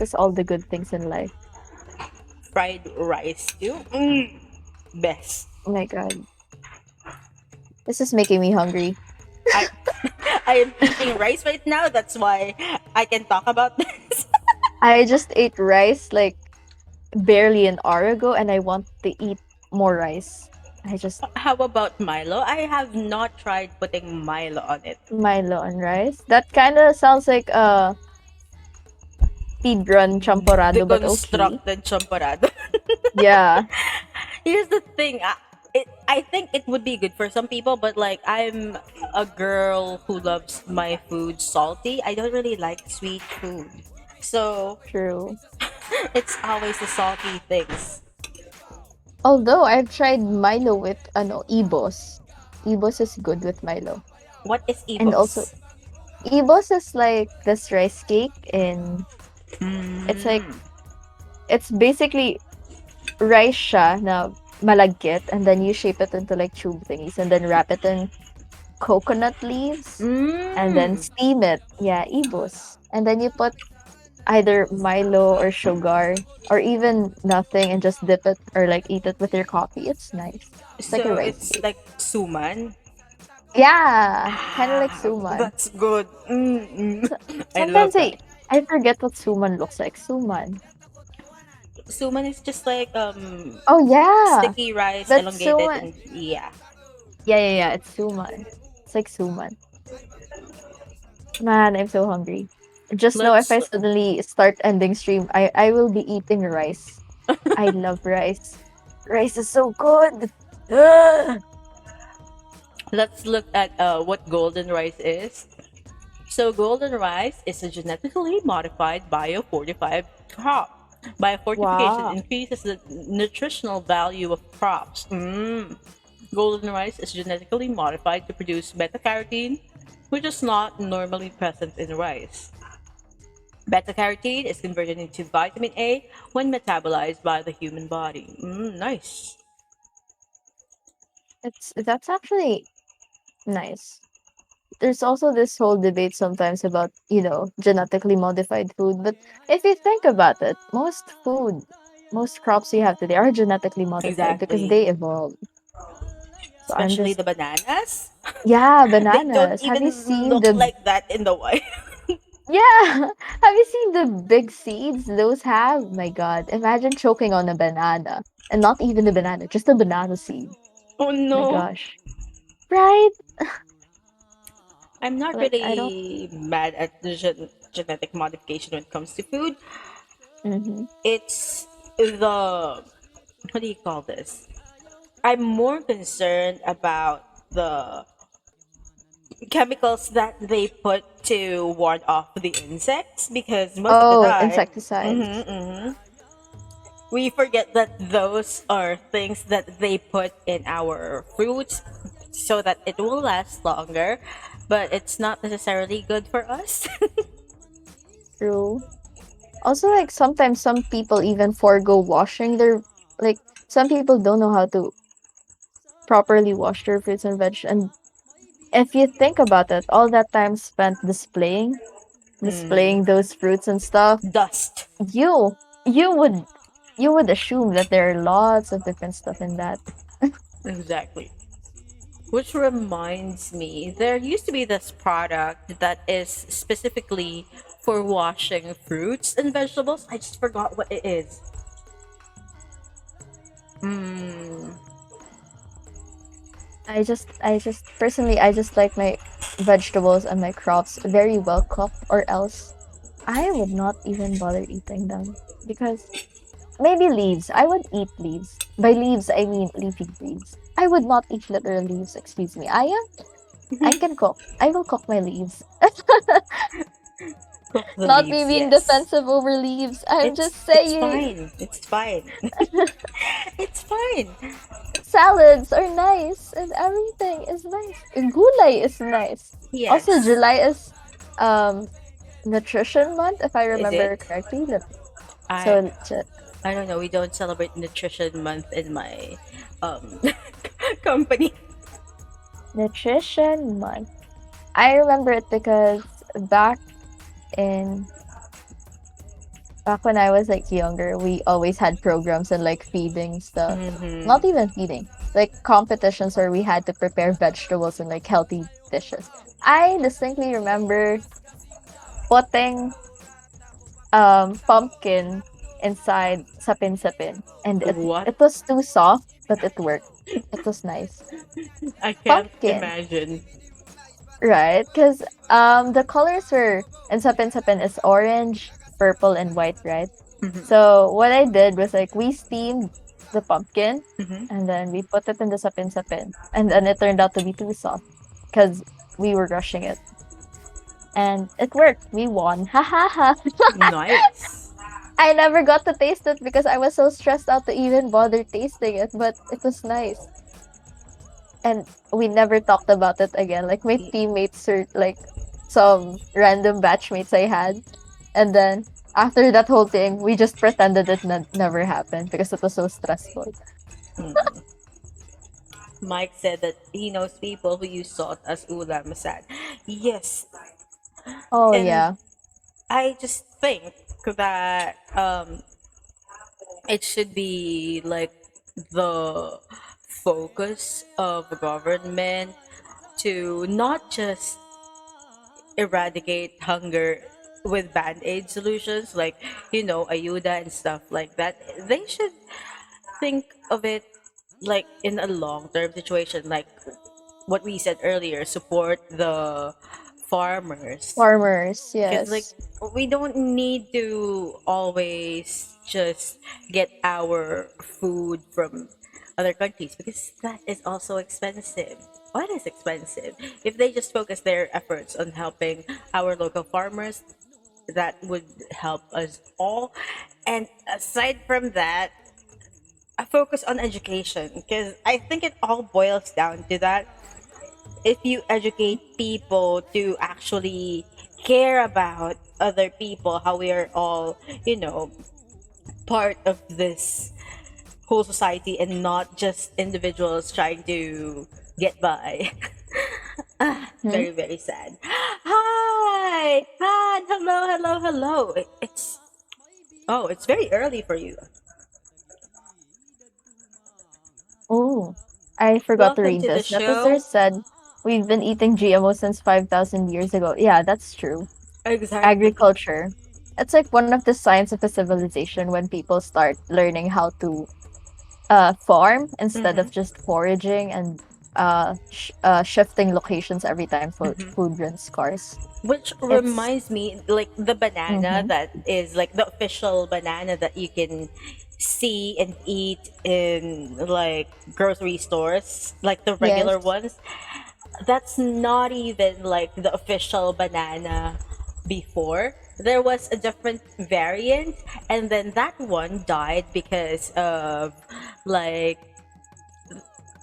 is all the good things in life. Fried rice too. Best. Oh my god. This is making me hungry. I I am eating rice right now. That's why I can talk about this. I just ate rice like barely an hour ago, and I want to eat more rice. I just How about Milo? I have not tried putting Milo on it. Milo and rice. That kind of sounds like a speedrun champorado, but okay. Deconstructed champorado. Yeah, Here's the thing. I think it would be good for some people, but like I'm a girl who loves my food salty. I don't really like sweet food. So true. it's always the salty things. Although I've tried Milo with Ibos. Ibos is good with Milo. What is And also Evos? Ibos is like this rice cake and it's like Mm. it's basically rice siya na malagkit and then you shape it into like tube thingies and then wrap it in coconut leaves and then Mm. steam it. Yeah, Ibos. And then you put either Milo or sugar or even nothing and just dip it or like eat it with your coffee. It's nice. It's like a So rice it's cake. like suman. Yeah, kind of like Ah, suman. that's good. Mm-mm. I love Sometimes that. I forget what suman looks like. Suman. Suman is just like Oh yeah, sticky rice, that's elongated, suman. and yeah. Yeah. It's suman. It's like suman. Man, I'm so hungry. Just know if Let's I suddenly start ending stream, I will be eating rice. I love rice. Rice is so good. Ugh. let's look at what golden rice is. So golden rice is a genetically modified biofortified crop. Biofortification Wow. increases the nutritional value of crops. Golden rice is genetically modified to produce beta carotene, which is not normally present in rice. Beta carotene is converted into vitamin A when metabolized by the human body. Nice. That's actually nice. There's also this whole debate sometimes about, genetically modified food. But if you think about it, most crops you have today are genetically modified because Exactly. they evolved. So I'm Especially just, the bananas. yeah, They don't bananas. Have you even seen look the, like that in the wild. yeah, have you seen the big seeds those have? My God, imagine choking on a banana and not even a banana, just a banana seed. Oh My no. gosh. Right? I'm not Like, I don't, really mad at the genetic modification when it comes to food. mhm. It's the, what do you call this? I'm more concerned about the chemicals that they put to ward off the insects because most of the Oh, time, insecticides. we forget that those are things that they put in our fruits so that it will last longer, but it's not necessarily good for us. True. Also, like sometimes some people even forego washing their like some people don't know how to properly wash their fruits and veg. And if you think about it, all that time spent displaying those fruits and stuff, Dust. you you would you would assume that there are lots of different stuff in that. Exactly. Which reminds me, there used to be this product that is specifically for washing fruits and vegetables. I just forgot what it is. Mm, I just personally I just like my vegetables and my crops very well cooked, or else I would not even bother eating them because maybe leaves. I would eat leaves. By leaves, I mean leafy greens. I would not eat literal leaves. Excuse me. I can cook. I will cook my leaves. cook the Not me leaves, being yes. defensive over leaves. I'm just It's saying fine. It's fine. It's fine. salads are nice and everything is nice. Gulay is nice. Also, Yes. July is um nutrition month, if I Is remember it? correctly. I So I don't know. We don't celebrate Nutrition Month in my um company. nutrition month. I remember it because back in back when I was like younger, we always had programs and like feeding stuff. Mm-hmm. Not even feeding, like competitions where we had to prepare vegetables and like healthy dishes. I distinctly remember putting pumpkin inside sapin sapin, and What? it was too soft, but it worked. It was nice. I can't Pumpkin, imagine. right? Because the colors were in sapin sapin is orange, purple, and white, right? Hmm. So what I did was like we steamed the pumpkin, Hmm. and then we put it in the sapin sapin, and then it turned out to be too soft because we were rushing it, and it worked. We won. Ha ha ha. Nice. I never got to taste it because I was so stressed out to even bother tasting it, but it was nice. And we never talked about it again. Like my teammates or like some random batchmates I had. And then after that whole thing, we just pretended it never happened because it was so stressful. Mhm. Mike said that he knows people who use salt as ulam masad. Yes, Oh and yeah. I just think that it should be like the focus of the government to not just eradicate hunger with band-aid solutions like ayuda and stuff like that. They should think of it like in a long-term situation, like what we said earlier, support the farmers. Farmers, Because, like, yes. we don't need to always just get our food from other countries because that is also expensive. What is expensive? If they just focus their efforts on helping our local farmers, that would help us all. And aside from that, I focus on education because I think it all boils down to that. If you educate people to actually care about other people, how we are all, you know, part of this whole society and not just individuals trying to get by. Hmm? Very, very sad. Hi! Hi! Hello, hello, hello. It's very early for you. Oh, I forgot to Welcome read to the this. The author show. said we've been eating GMO since 5,000 years ago. Yeah, that's true. Exactly. Agriculture. It's like one of the signs of a civilization when people start learning how to farm instead Mm-hmm. of just foraging and shifting locations every time food runs scarce. Which It's reminds me, like the banana mm-hmm. that is like the official banana that you can see and eat in like grocery stores, like the regular Yes. ones. That's not even like the official banana before. There was a different variant, and then that one died because of like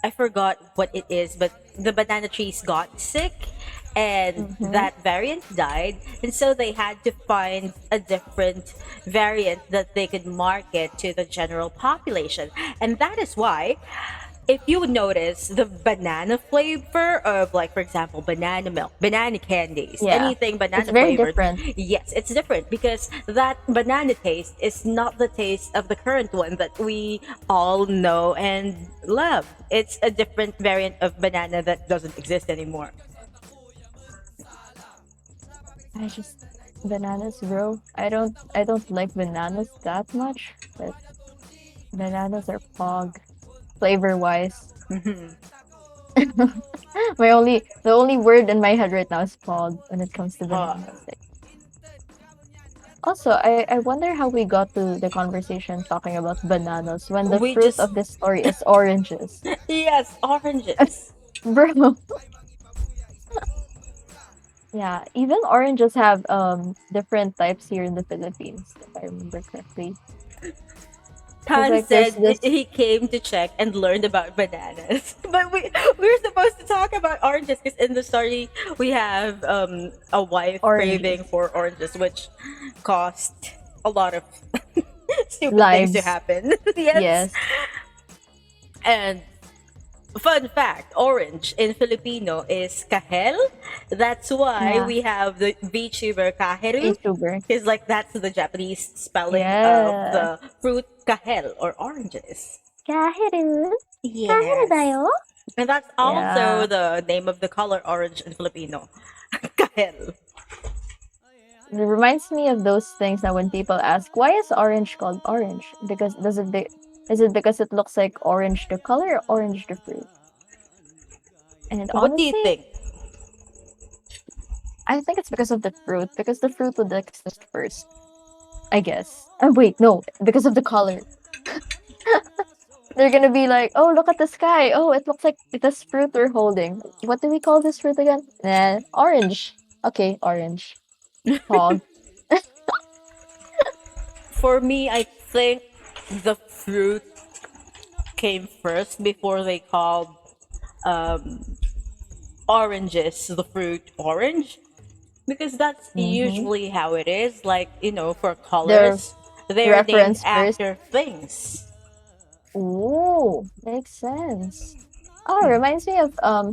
I forgot what it is, but the banana trees got sick and Mm-hmm. that variant died. And so they had to find a different variant that they could market to the general population. And that is why, if you would notice the banana flavor of, like, for example, banana milk, banana candies, Yeah. anything It's banana very flavored, different. yes, it's different because that banana taste is not the taste of the current one that we all know and love. It's a different variant of banana that doesn't exist anymore. I just bananas, bro. I don't like bananas that much, but bananas are pog flavor wise. Mhm. The only word in my head right now is pog when it comes to Huh. bananas. Like, also, I wonder how we got to the conversation talking about bananas when the We fruit just, of this story is oranges. yes, oranges. Bro, yeah, even oranges have different types here in the Philippines, if I remember correctly. Because Tan like there's said this he came to check and learned about bananas. But we're supposed to talk about oranges because in the story we have a wife craving oranges for oranges, which caused a lot of stupid things to lives. happen. Yes. Yes. And fun fact, orange in Filipino is kahel. That's why Yeah. we have the VTuber Kaheru. VTuber. Because like that's the Japanese spelling of Yeah. the fruit kahel or oranges. Kahiru. Kahiru Yes. dayo. And that's also Yeah. the name of the color orange in Filipino. Kahel. It reminds me of those things that when people ask, why is orange called orange? Because is it because it looks like orange the color or orange the fruit? And What do you honestly, think? I think it's because of the fruit, because the fruit would exist first, I guess. Oh wait, no, because of the color. They're gonna be like, oh, look at the sky. Oh, it looks like this fruit we're holding. What do we call this fruit again? Orange. Okay, orange. Hog. For me, I think the fruit came first before they called um, oranges the fruit orange, because that's Mm-hmm. usually how it is. Like, for The colors, they're named reference first. after things. Ooh, makes sense. Oh, reminds me of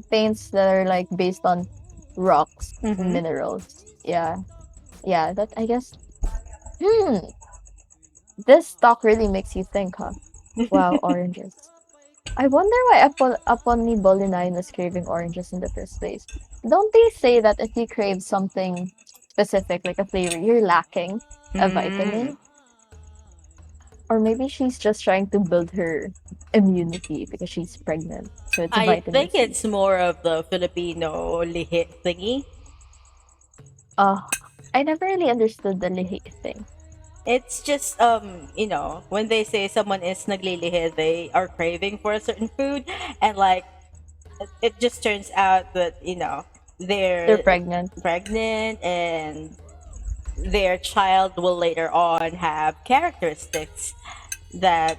paints that are like based on rocks and Mm-hmm. minerals. Yeah. Yeah, that I guess. Hmm. This talk really makes you think, huh? Wow, oranges. I wonder why upon me Bolinine was craving oranges in the first place. Don't they say that if you crave something specific, like a flavor, you're lacking a Mm. vitamin? Or maybe she's just trying to build her immunity because she's pregnant. So it's a I vitamin think C. it's more of the Filipino lihi thingy. Uh, I never really understood the lihi thing. It's just when they say someone is naglilihi, they are craving for a certain food, and like it just turns out that They're they're pregnant. pregnant, and their child will later on have characteristics that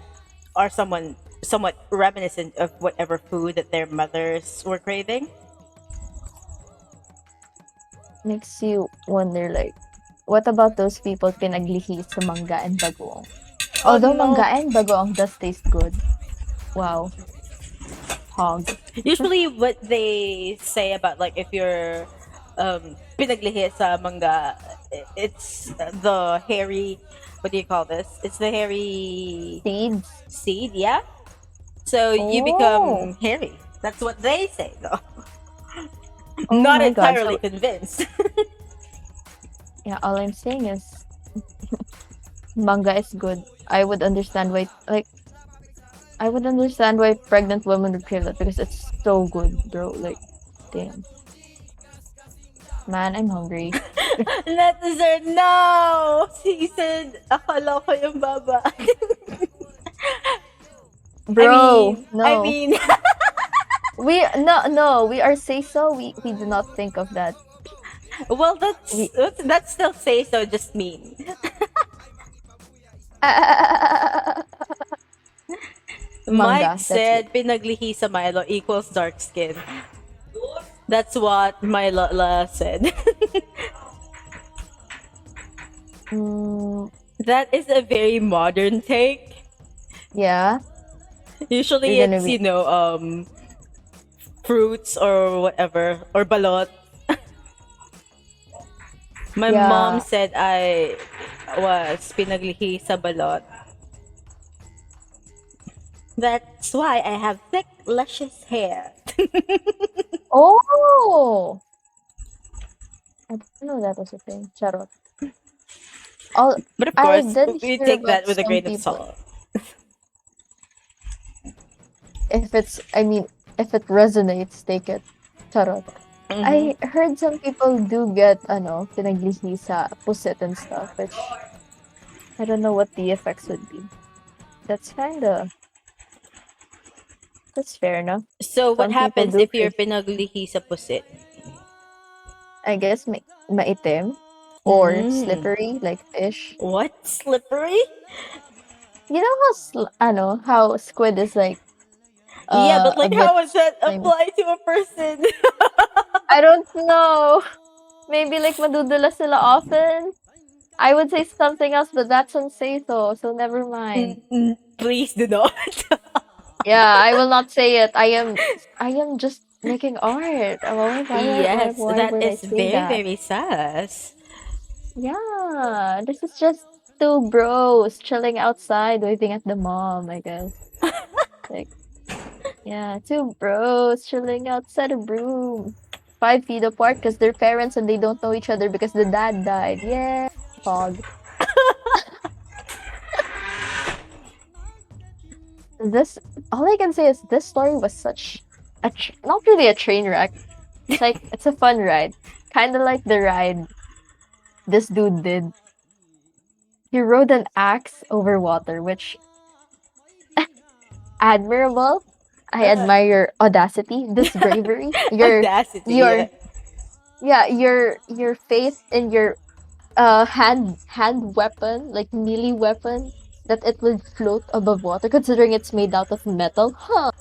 are somewhat reminiscent of whatever food that their mothers were craving. Makes you wonder, like, what about those people pinaglihi sa mangga and bagoong? Oh Although no. mangga and bagoong does taste good. Wow, hog. Usually what they say about, like, if you're pinaglihi sa mangga, it's the hairy, what do you call this? It's the hairy Seeds. seed, yeah? So you Oh, become hairy. That's what they say, though. oh Not my God. entirely So convinced. yeah, all I'm saying is manga is good. I would understand why, like, I would understand why pregnant women would crave that because it's so good, bro. Like, damn, man, I'm hungry, Not dessert, no! Season, akala ko yung baba. I bro. mean, I No, mean, we no, we are say so. We do not think of that. well, that's, We that's still say so, just mean. Mike manga. That's it. said pinaglihi sa Milo equals dark skin. That's what my Lola said. Mm, That is a very modern take. yeah, you're Usually gonna it's, be. fruits or whatever, or balot. My mom Yeah. said I was pinaglihi sa balot. That's why I have thick, luscious hair. Oh, I didn't know that was a thing. Charot. All But of I course, did we hear take about that with a some grain of people. salt. If it's, I mean, if it resonates, take it. Charot. Mm-hmm. I heard some people do get, pinaglihi sa pusit and stuff, which I don't know what the effects would be. That's that's fair enough. So what Some people happens do if you're crave, pinaglihi sa pusit? I guess, maitim or Mm. slippery like fish. What? Slippery? You know how how squid is like Yeah, but a like, bit how would that slimy. apply to a person? I don't know. Maybe like madudulas sila often. I would say something else, but that's unsafe though, so never mind. Please do not. Yeah, I will not say it. I am just making art. Yes, Why that would I is say very, that? very sus. Yeah, this is just two bros chilling outside waving at the mom, I guess. Like, yeah, two bros chilling outside a room. 5 feet apart because they're parents and they don't know each other because the dad died. Yeah, fog. This all I can say is this story was such not really a train wreck. It's like it's a fun ride, kind of like the ride this dude did. He rode an axe over water, which admirable. I admire your audacity, this bravery, Audacity. your yeah, your faith in your hand weapon, like melee weapon, that it would float above water considering it's made out of metal. Huh.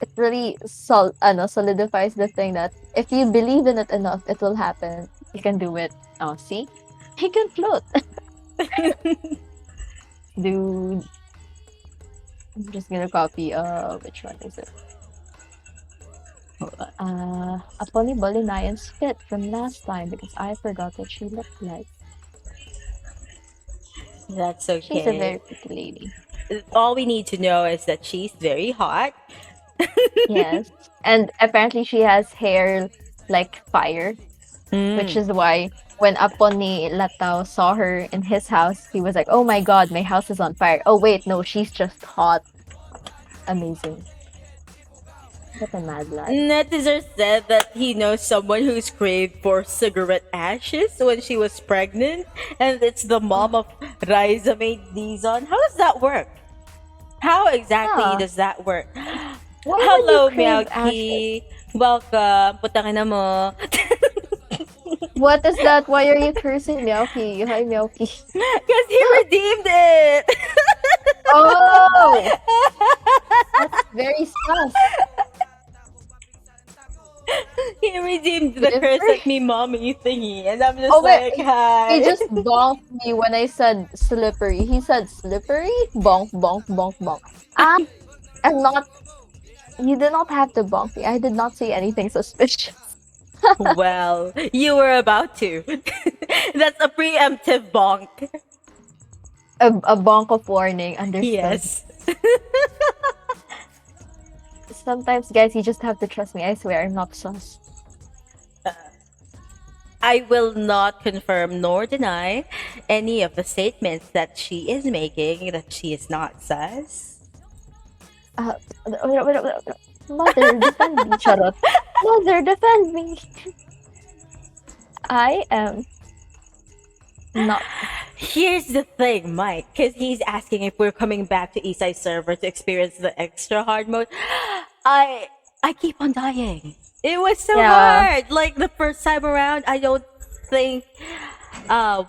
It really solidifies the thing that if you believe in it enough, it will happen. You can do it. Oh, see? He can float. Dude. I'm just gonna copy which one is it? A Polybolinayan's fit from last time because I forgot what she looked like. That's She's a very okay. pretty lady. All we need to know is that she's very hot. Yes. And apparently she has hair like fire, which is why when Aponi Latao saw her in his house, he was like, "Oh my god, my house is on fire." Oh wait, no, she's just hot. Amazing. What a mad lad. Netizer said that he knows someone who's craved for cigarette ashes when she was pregnant, and it's the mom of Riza made Dizon. How does that work? How exactly Yeah. does that work? Why would Hello, you crave ashes? Meowki. Welcome. Putangin na mo. What is that? Why are you cursing Meowki? Hi, Meowki. Because he redeemed it. Oh! That's very sus. He redeemed the curse at me mommy thingy, and I'm just Oh, wait. like, hi. He just bonked me when I said slippery. He said slippery? Bonk, bonk, bonk, bonk. I am not. You did not have to bonk me. I did not say anything suspicious. Well, you were about to. That's a preemptive bonk. A bonk of warning, understood. Yes. Sometimes, guys, you just have to trust me. I swear, I'm not sus. I will not confirm nor deny any of the statements that she is making that she is not sus. Mother, defend me, Charot. Mother, defend me. I am not. Here's the thing, Mike, because he's asking if we're coming back to Isai server to experience the extra hard mode. I keep on dying. It was so Yeah. hard. Like the first time around, I don't think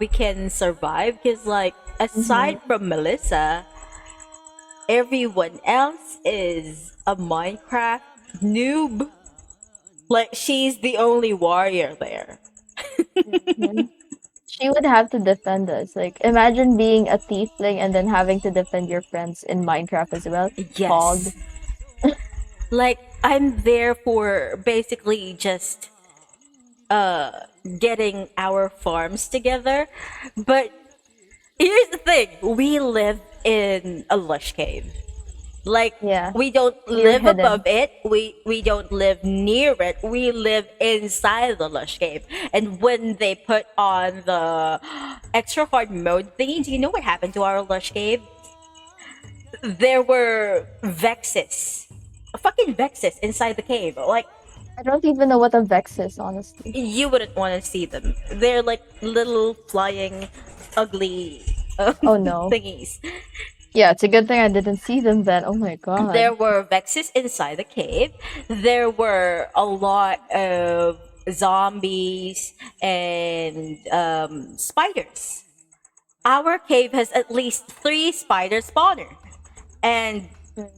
we can survive because like aside from Melissa, everyone else is a Minecraft noob. Like she's the only warrior there. She would have to defend us. Like, imagine being a tiefling and then having to defend your friends in Minecraft as well. Fog. Yes. Like I'm there for basically just getting our farms together. But here's the thing, we live in a lush cave. Like Yeah. we don't You're live hidden. above it, we don't live near it, we live inside the lush cave. And when they put on the extra hard mode thingy, do you know what happened to our lush cave? There were vexes, fucking vexes inside the cave. Like I don't even know what a vex is, honestly. you wouldn't want to see them. They're like little flying ugly Oh no. thingies. Yeah, it's a good thing I didn't see them then. Oh my god. There were vexes inside the cave. There were a lot of zombies and spiders. Our cave has at least 3 spider spawner, and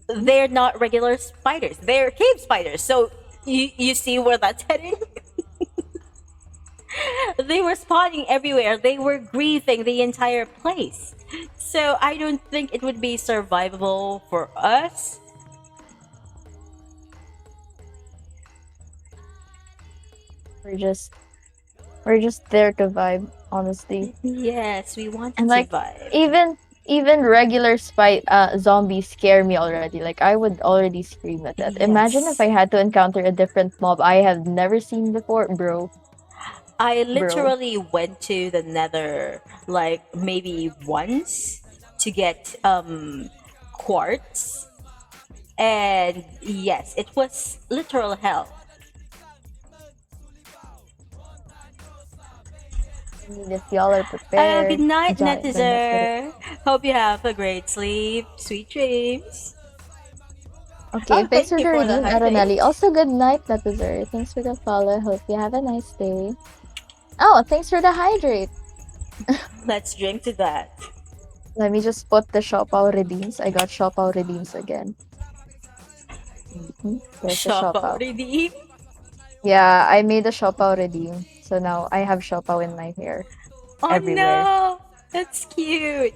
they're not regular spiders. They're cave spiders. So you see where that's heading? They were spawning everywhere. They were griefing the entire place. So I don't think it would be survivable for us. We're just there to vibe, honestly. Yes, we want to And like survive. even Even regular zombies scare me already. Like I would already scream at that. Imagine if Yes. I had to encounter a different mob I have never seen before, bro. I Bro. literally went to the nether like maybe once to get quartz, and yes, it was literal hell. I mean, if y'all are Good prepared, night, giant then let's get it. Netizer. Hope you have a great sleep. Sweet dreams. Okay, Oh, thanks thank for you the for the redeem, hydrate. Aranelli. Also, good night, Netizer. Thanks for the follow. Hope you have a nice day. Oh, thanks for the hydrate. Let's drink to that. Let me just put the Shopao redeems. I got Shopao redeems again. There's a Shop Shopao. already. Yeah, I made a Shopao redeem. So now I have Shopao in my hair Oh everywhere. no, that's cute.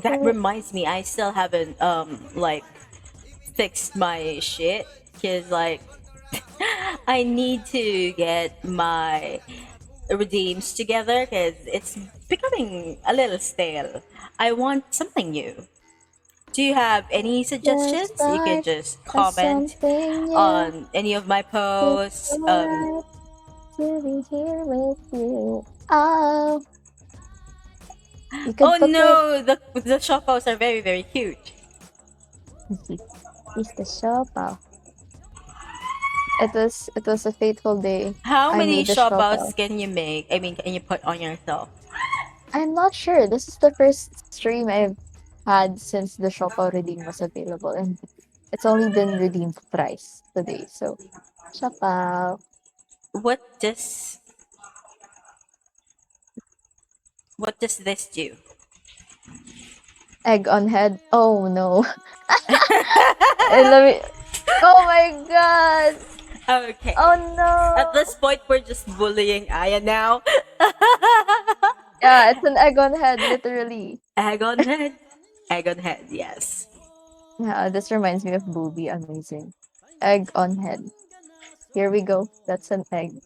That reminds me, I still haven't like fixed my shit because like I need to get my redeems together because it's becoming a little stale. I want something new. Do you have any Just suggestions? You can start just as comment something new. on any of my It's posts. alright to be here with you. Oh, you Oh could put my no, the shoppos are very very cute. It's the Shopao. It was a fateful day. How I many made the shoppos Shopao. can you make? I mean, can you put on yourself? I'm not sure. This is the first stream I've had since the Shopao redeem was available, and it's only been redeemed thrice today. So Shopao. What does what does this do? Egg on head. Oh no. Let me. Oh my god. Okay. Oh At no. this point, we're just bullying Aya now. Yeah, it's an egg on head, literally. Egg on head. Egg on head, yes. Yeah, this reminds me of Booby. Amazing. Egg on head. Here we go. That's an egg.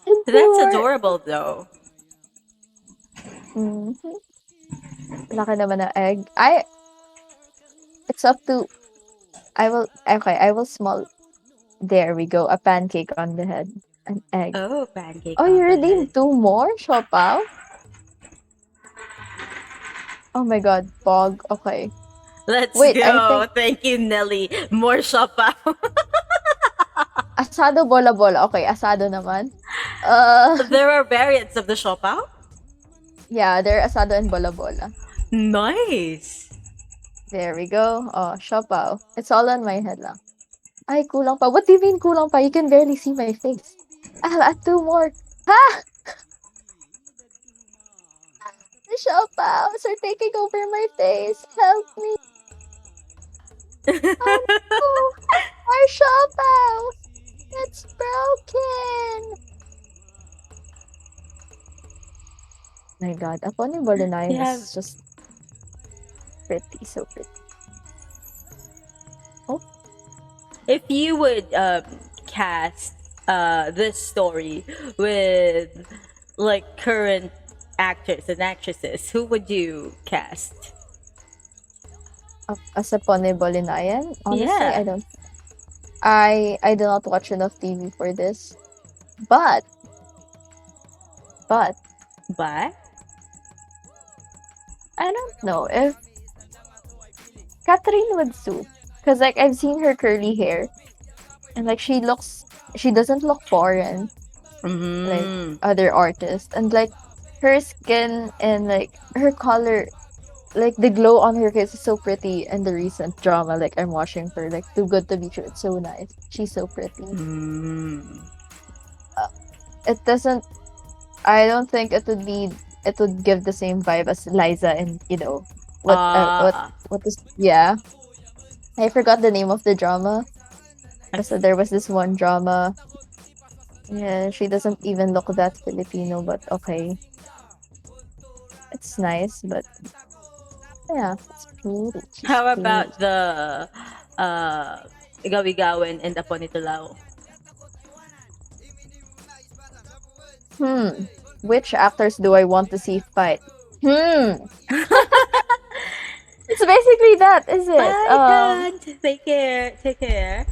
And That's more. adorable, though. Mhm. Laki naman ng egg. It's up to, I will small. There we go. A pancake on the head. An egg. Oh, pancake Oh, you on the head. redeemed two more, Shopao? Oh my god, Pog. Okay. Let's Wait, I go. think Thank you, Nelly. More shopao. asado bola bola. Okay, asado naman. Uh, There are variants of the shopao. yeah, they're asado and bola bola. Nice. There we go. Oh, Shopao. It's all on my head lang. Ay, kulang pa. What do you mean kulang pa? You can barely see my face. I'll add two more. Ha! The Shopaos are taking over my face. Help me. Oh no! Our Shopao! It's broken! My god, Apony Bolinayan Yeah. is just pretty, so pretty. Oh, If you would cast this story with like current actors and actresses, who would you cast? as a Pony Bolinayan, honestly, Yeah, I do not watch enough TV for this. But, but, but I don't know if Catherine would suit. Cause like I've seen her curly hair, and like she doesn't look foreign like mm, other artists, and like her skin and like her color, like the glow on her face is so pretty. And the recent drama like I'm watching for like Too Good to Be True, it's so nice. She's so pretty. mm. It doesn't. I don't think it would be. It would give the same vibe as Liza and Uh, what is yeah. I forgot the name of the drama. So there was this one drama. Yeah, she doesn't even look that Filipino, but okay. It's nice, but yeah, it's pretty. She's how pretty. about the uh, Gawigawan and Aponitulao? Which actors do I want to see fight? It's basically that, is it? Bye, God. Take care. Take care.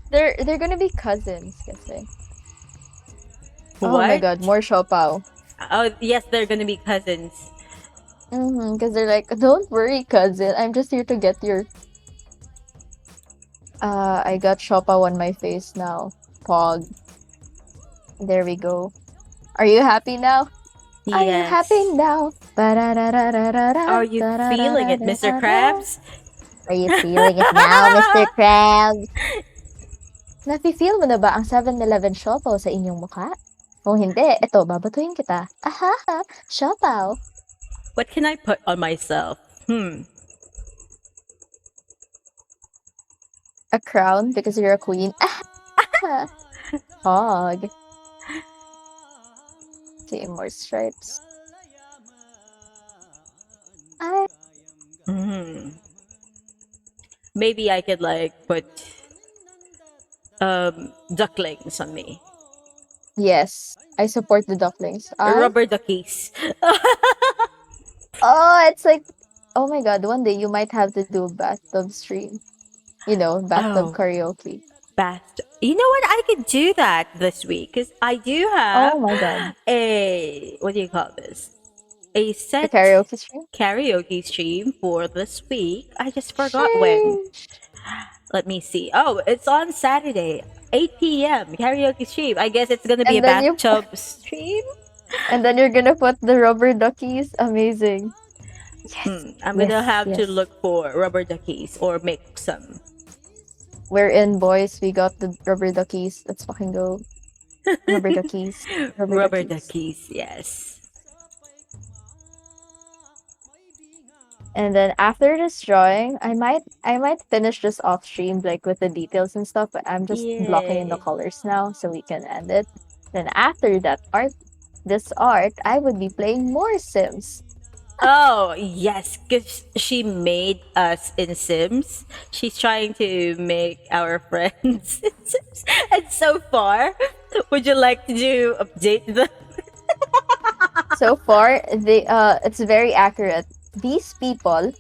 They're gonna be cousins, kasi. Oh my What? god, more Shopao. Oh, yes, they're gonna be cousins. Because they're like, don't worry, cousin. I'm just here to get your. I got Shopao on my face now. Pog. There we go. Are you happy now? Are you happy Yes. now? Are you feeling it, Mr. Krabs? Are you feeling it now, Mr. Krabs? Nafe-feel mo na ba ang 7-Eleven siopaw sa inyong mukha? Kung hindi, eto, babatuhin kita. Aha! Siopaw! What can I put on myself? A crown because you're a queen. Aha! Hog. Okay, more stripes. I... Maybe I could like put ducklings on me. Yes, I support the ducklings. Rubber duckies. Oh, it's like, oh my god, one day you might have to do a bathtub stream. You know, bathtub Oh. karaoke. Best. You know what? I could do that this week because I do have Oh my god. a what do you call this? A The set karaoke stream? karaoke stream for this week. I just forgot when. Let me see. Oh, it's on Saturday, 8 p.m. karaoke stream. I guess it's gonna be And a then you bathtub stream. And then you're gonna put the rubber duckies. Amazing. Yes. I'm gonna Yes, have to yes. look for rubber duckies or make some. We're in, boys. We got the rubber duckies. Let's fucking go. Rubber duckies. Rubber duckies, yes. And then after this drawing, I might finish this off stream like with the details and stuff, but I'm just blocking in the Yay. colors now so we can end it. Then after that this art, I would be playing more Sims. Oh, yes, because she made us in Sims. She's trying to make our friends in Sims. And so far, would you like to do update them? So far, it's very accurate. These people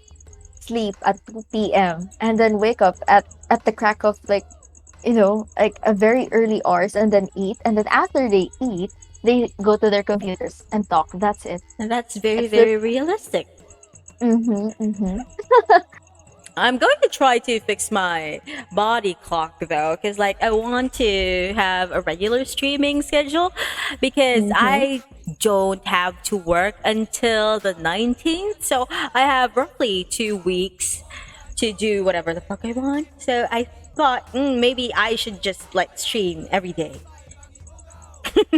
sleep at 2 p.m. and then wake up at the crack of like, like a very early hours and then eat. And then after they eat, they go to their computers and talk. That's it. And that's very, It's very realistic. I'm going to try to fix my body clock though, because like I want to have a regular streaming schedule because I don't have to work until the 19th. So I have roughly 2 weeks to do whatever the fuck I want. So I thought maybe I should just like stream every day.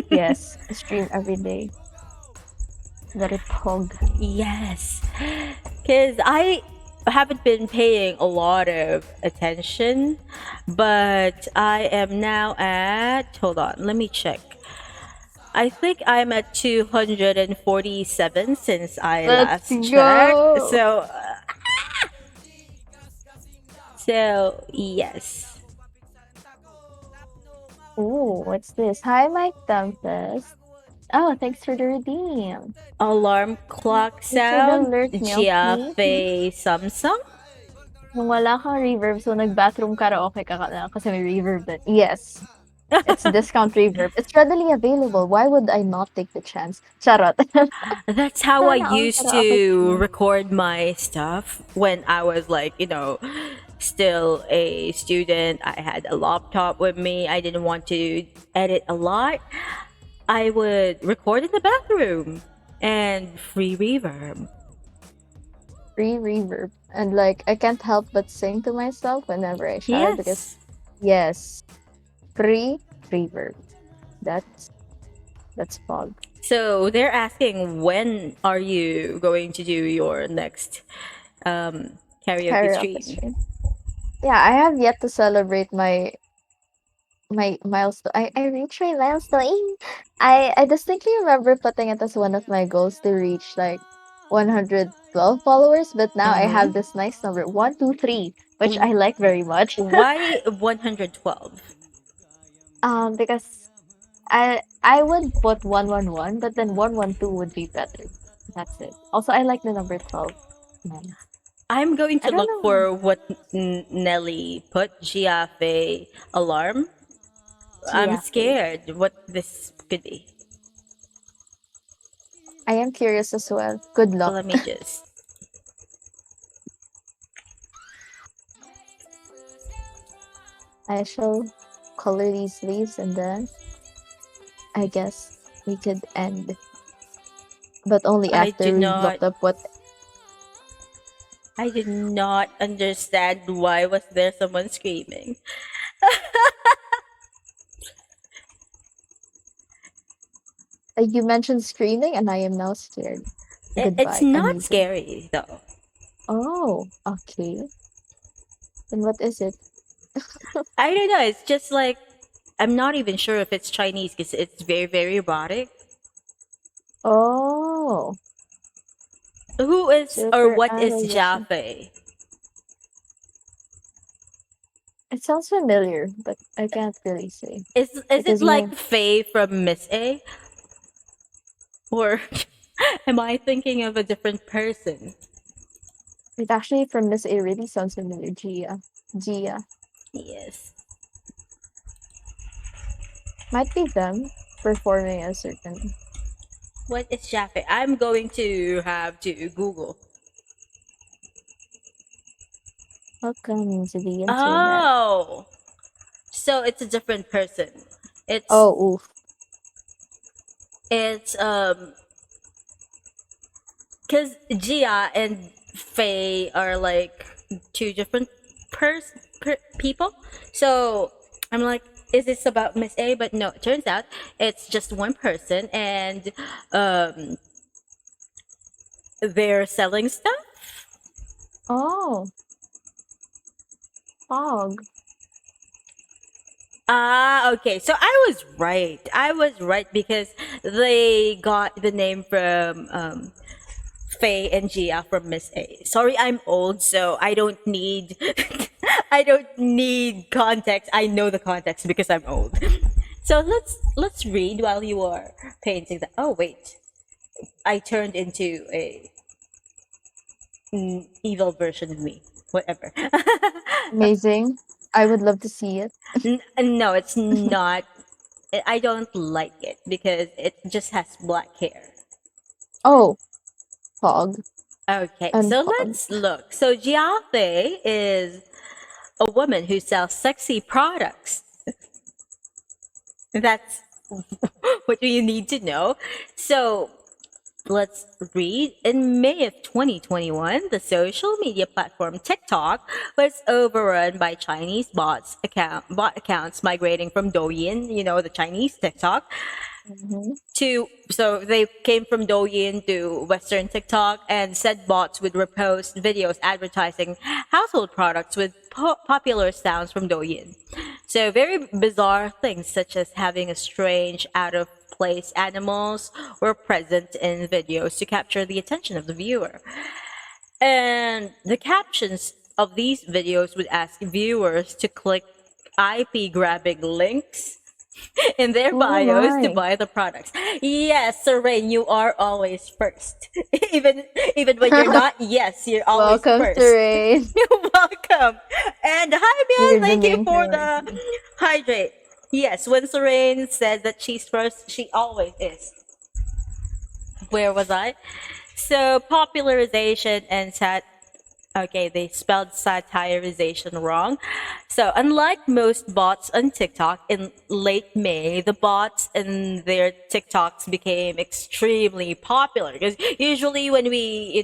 Yes, stream every day. Very pog. Yes, because I haven't been paying a lot of attention, but I am now at, hold on, let me check. I think I'm at 247 since I Let's last go. checked. So yes. Ooh, what's this? Hi, Mike Tempest. Oh, thanks for the redeem. Alarm clock Is it sound, alert milk Giafe Samsung. Kung wala kang reverb, so nag-bathroom karaoke ka lang kasi may reverb din. Yes. It's discount reverb. It's readily available. Why would I not take the chance? Charot. That's how I Sana all used karaoke to stream. record my stuff when I was like, still a student. I had a laptop with me. I didn't want to edit a lot. I would record in the bathroom and free reverb. Free reverb. And like, I can't help but sing to myself whenever I shower because, Yes. yes, free reverb. That's fog. So they're asking, when are you going to do your next karaoke Karaoke stream? stream. Yeah, I have yet to celebrate my milestone. I reached my milestone. I distinctly remember putting it as one of my goals to reach like 112 followers, but now I have this nice number 123, which I like very much. Why 112? Because I would put 111, but then 112 would be better. That's it. Also, I like the number 12. Nice. I'm going I to don't look know. for what Nelly put, Giafe alarm. I'm Giafe. scared what this could be. I am curious as well. Good luck. Let me just. I shall color these leaves and then I guess we could end. But only I do after we've not. looked up what. I did not understand why was there someone screaming. You mentioned screaming and I am now scared. It's Goodbye. not Uneasy. scary though. Oh, okay. Then what is it? I don't know. It's just like I'm not even sure if it's Chinese because it's very very erotic. Oh, Who is or super what is adoration. Jaffe? It sounds familiar, but I can't really say Is it because my like Faye from Miss A? Or am I thinking of a different person? it actually from Miss A really sounds familiar. Gia, Gia Yes. might be them performing a certain. What is Jaffe? I'm going to have to Google. Welcome to the internet. Oh, so it's a different person. It's Oh, oof. it's because Gia and Faye are like two different people. So I'm like, is this about Miss A? But no, it turns out it's just one person, and um, they're selling stuff. Oh, fog. Ah, okay. So I was right. I was right because they got the name from Faye and Gia from Miss A. Sorry, I'm old, so I don't need I don't need context. I know the context because I'm old. So let's read while you are painting that. Oh wait, I turned into a evil version of me. Whatever. Amazing. I would love to see it. No, it's not. I don't like it because it just has black hair. Oh, fog Okay, and so fog. let's look. So Jiafe is a woman who sells sexy products. That's what you need to know. So let's read. In May of 2021, the social media platform TikTok was overrun by Chinese bot accounts migrating from Douyin, the Chinese TikTok, Mm-hmm. so they came from Douyin to Western TikTok, and said bots would repost videos advertising household products with popular sounds from Douyin. So very bizarre things such as having a strange out of place animals were present in videos to capture the attention of the viewer. And the captions of these videos would ask viewers to click IP grabbing links in their Oh bios to my. buy the products. Yes, Serene, you are always first. even when you're not, yes, you're always Welcome, first. Terrain. You're welcome. And hi, You're Bian, the thank you main for the character. hydrate. Yes, when Serene said that she's first, she always is. Where was I? So popularization and okay, they spelled satirization wrong. So, unlike most bots on TikTok, in late May, the bots and their TikToks became extremely popular. Because usually, when we,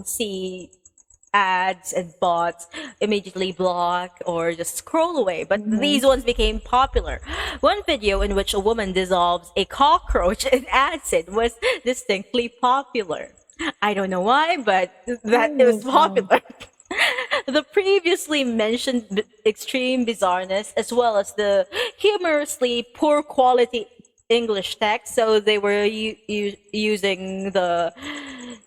see ads and bots, immediately block or just scroll away. But Mm-hmm. these ones became popular. One video in which a woman dissolves a cockroach in acid was distinctly popular. I don't know why, but that it was Amazing. popular. The previously mentioned extreme bizarreness, as well as the humorously poor quality English text, so they were using the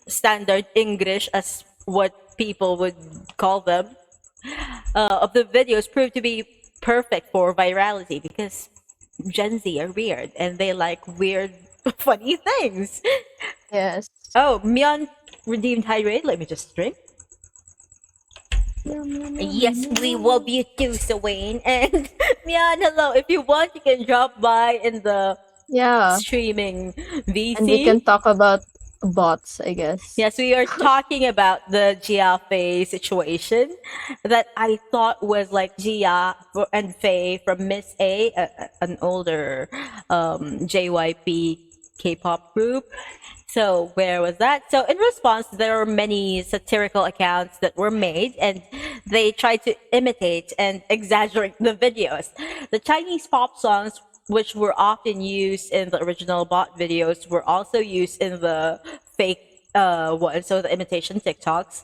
standard English as what people would call them, of the videos proved to be perfect for virality because Gen Z are weird and they like weird, funny things. Yes. Oh, Mion redeemed hydrate. Let me just drink. Meow, meow, meow, Yes, meow, we meow. love you too, Wayne. And Mian, hello. If you want, you can drop by in the Yeah. streaming And we VC. can talk about bots, I guess. Yes, we are talking about the Gia Fei situation that I thought was like Gia and Fei from Miss A, an older JYP K-pop group. So where was that? So in response, there were many satirical accounts that were made, and they tried to imitate and exaggerate the videos. The Chinese pop songs, which were often used in the original bot videos, were also used in the fake one, so the imitation TikToks.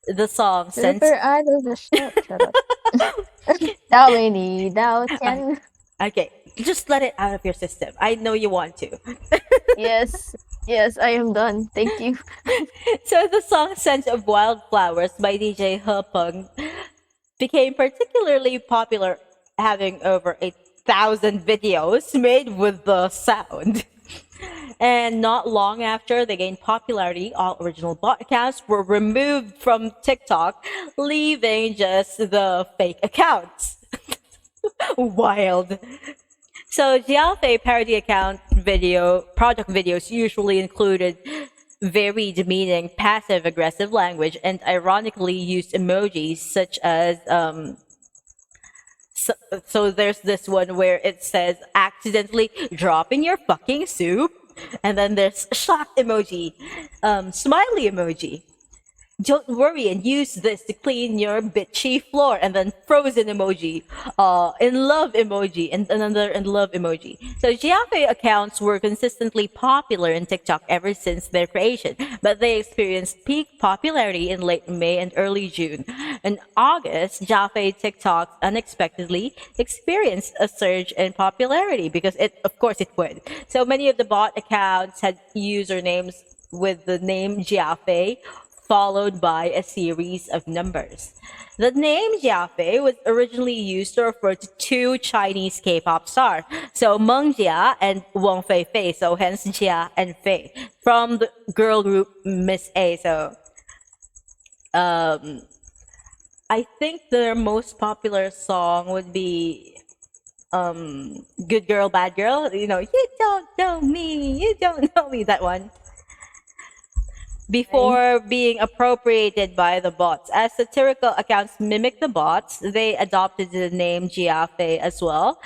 The song Sense. Super idol the shut up. 大为你道歉. Okay, just let it out of your system. I know you want to. Yes. Yes, I am done. Thank you. So the song Scent of Wildflowers by DJ Hepeng became particularly popular, having over 8,000 videos made with the sound. And not long after they gained popularity, all original bot accounts were removed from TikTok, leaving just the fake accounts. Wild. So Jiafei parody account project videos usually included very demeaning, passive-aggressive language and ironically used emojis such as so there's this one where it says accidentally dropping your fucking soup, and then there's shocked emoji, smiley emoji. Don't worry and use this to clean your bitchy floor, and then frozen emoji, in love emoji, and another in love emoji. So Jiafe accounts were consistently popular in TikTok ever since their creation, but they experienced peak popularity in late May and early June. In August, Jiafe TikTok unexpectedly experienced a surge in popularity because of course it would. So many of the bot accounts had usernames with the name Jiafe followed by a series of numbers. The name Jiafei was originally used to refer to two Chinese K-pop stars, so Meng Jia and Wang Fei, so hence Jia and Fei, from the girl group Miss A. So, I think their most popular song would be Good Girl, Bad Girl. You know, you don't know me, that one. Before being appropriated by the bots. As satirical accounts mimic the bots, they adopted the name Jiafe as well.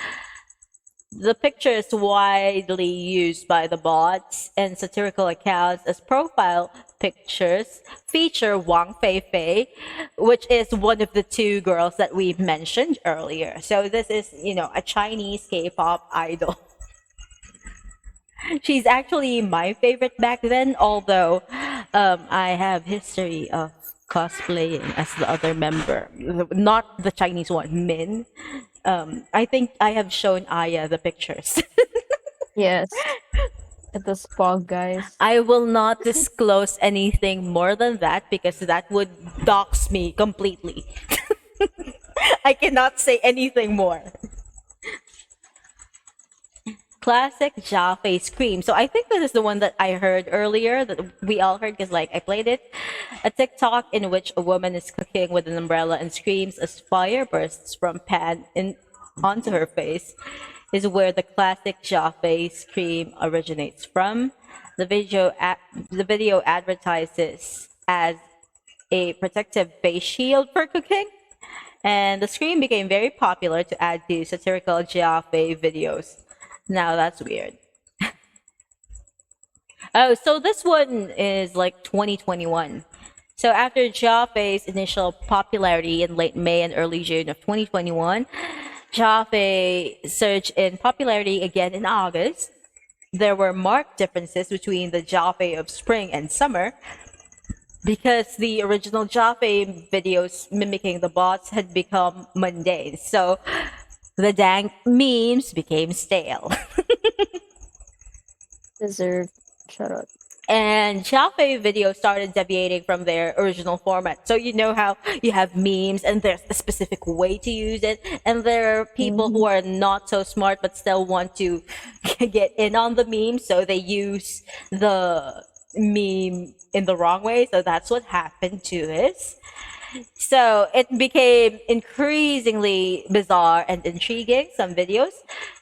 The pictures widely used by the bots and satirical accounts as profile pictures feature Wang Fei, which is one of the two girls that we mentioned earlier. So this is, a Chinese K-pop idol. She's actually my favorite back then, although I have history of cosplaying as the other member, not the Chinese one, Min. I think I have shown Aya the pictures. Yes. It was fog, guys. I will not disclose anything more than that because that would dox me completely. I cannot say anything more. Classic Jaffe scream. So I think this is the one that I heard earlier that we all heard because I played it. A TikTok in which a woman is cooking with an umbrella and screams as fire bursts from pan onto her face is where the classic Jaffe scream originates from. The video advertises as a protective face shield for cooking, and the scream became very popular to add to satirical Jaffe videos. Now that's weird. Oh, so this one is like 2021. So after Jaffe's initial popularity in late May and early June of 2021, Jaffe surged in popularity again in August. There were marked differences between the Jaffe of spring and summer because the original Jaffe videos mimicking the bots had become mundane. So the dank memes became stale. Deserved. Shut up. And Xiaofei videos started deviating from their original format. So you know how you have memes and there's a specific way to use it, and there are people who Mhm. are not so smart but still want to get in on the meme, so they use the meme in the wrong way. So that's what happened to this. So it became increasingly bizarre and intriguing. Some videos,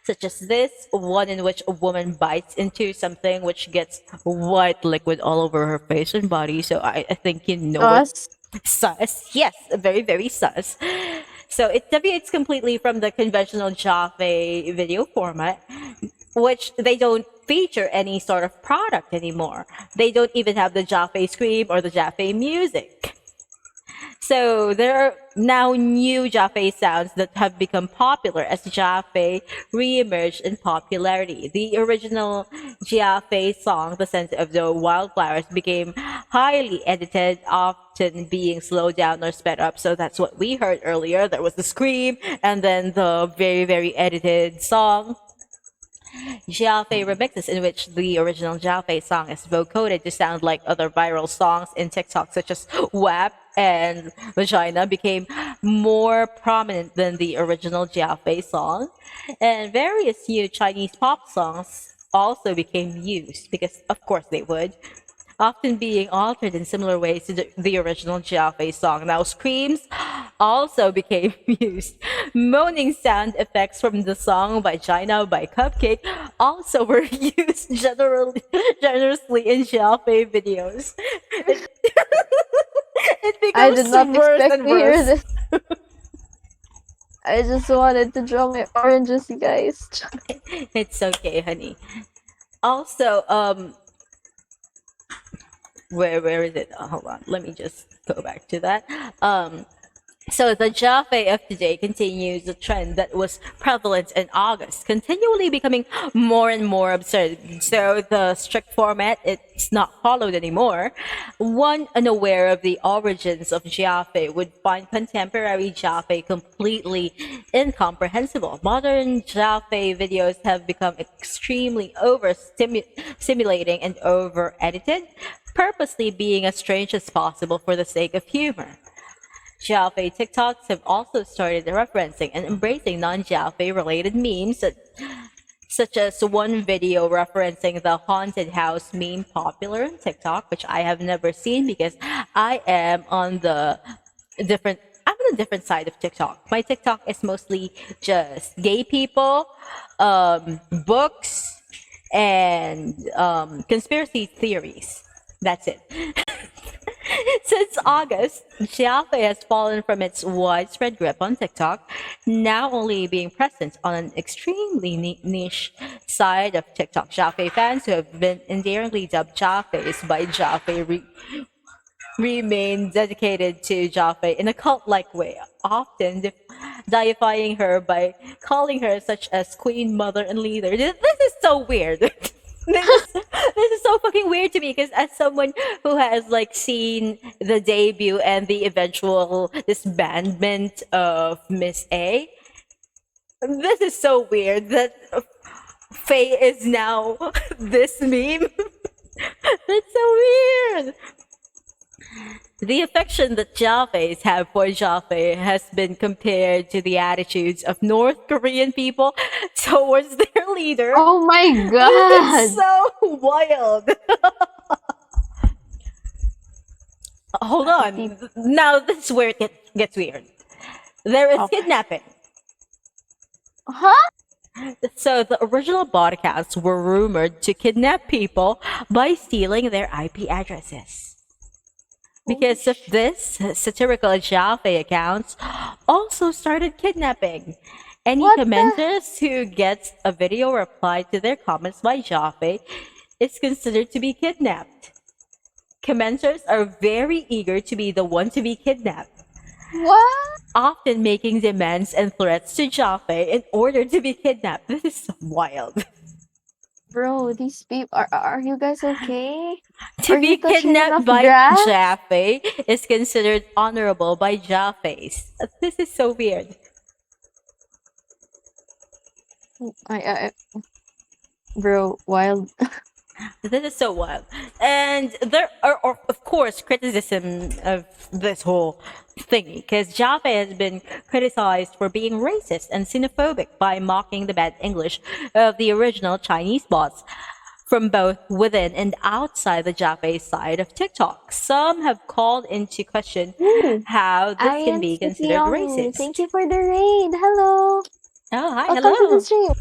such as this one in which a woman bites into something which gets white liquid all over her face and body. So I think you know what. Us. Sus. Yes, very, very sus. So it deviates completely from the conventional Jaffe video format, which they don't feature any sort of product anymore. They don't even have the Jaffe scream or the Jaffe music. So there are now new Jaffe sounds that have become popular as Jaffe re-emerged in popularity. The original Jaffe song, The Scent of the Wildflowers, became highly edited, often being slowed down or sped up. So that's what we heard earlier. There was the scream and then the very, very edited song. Jiafei remixes in which the original Jiafei song is vocoded to sound like other viral songs in TikTok, such as WAP and Vagina, became more prominent than the original Jiafei song. And various new Chinese pop songs also became used, because of course they would, often being altered in similar ways to the original Jiafei song. Now, screams also became used. Moaning sound effects from the song by China by Cupcake also were used generously in Jiafei videos. It I becomes did not worse expect and to hear worse. this. I just wanted to draw my oranges, you guys. It's okay, honey. Also, where is it? Oh, hold on, let me just go back to that. So the Jaffe of today continues the trend that was prevalent in August, continually becoming more and more absurd. So the strict format, it's not followed anymore. One unaware of the origins of Jaffe would find contemporary Jaffe completely incomprehensible. Modern Jaffe videos have become extremely over-stimulating and over-edited, purposely being as strange as possible for the sake of humor. Jiaofei TikToks have also started referencing and embracing non-Jiaofei related memes, such as one video referencing the haunted house meme popular on TikTok, which I have never seen because I am on the different I'm on a different side of TikTok. My TikTok is mostly just gay people, books, and conspiracy theories. That's it. Since August, Xiaofei has fallen from its widespread grip on TikTok, now only being present on an extremely niche side of TikTok. Xiaofei fans who have been endearingly dubbed Xiaofeis by Xiaofei remain dedicated to Xiaofei in a cult-like way, often deifying her by calling her such as queen, mother, and leader. This is so weird. This is so fucking weird to me, because as someone who has like seen the debut and the eventual disbandment of Miss A, this is so weird that Faye is now this meme. That's so weird. The affection that Japhets have for Japhet has been compared to the attitudes of North Korean people towards their leader. Oh my It's god! so wild. Hold on. People- Now this is where it gets weird. There is Okay. kidnapping. Huh? So the original broadcasts were rumored to kidnap people by stealing their IP addresses. Because of this, satirical Jaffe accounts also started kidnapping. Any What the- commenters who gets a video reply to their comments by Jaffe is considered to be kidnapped. Commenters are very eager to be the one to be kidnapped, What? often making demands and threats to Jaffe in order to be kidnapped. This is so wild. Bro, these people are you guys okay? To Are be you touching kidnapped enough by grass? Jaffe is considered honorable by Jaffes. This is so weird. I bro, wild. This is so wild. And there are, of course, criticism of this whole thingy, because Jaffe has been criticized for being racist and xenophobic by mocking the bad English of the original Chinese bots from both within and outside the Jaffe side of TikTok. Some have called into question Ooh, how this can Arian be considered Sukiomi, thank racist. you for the raid. Hello. Oh, hi, Welcome to the hello. stream.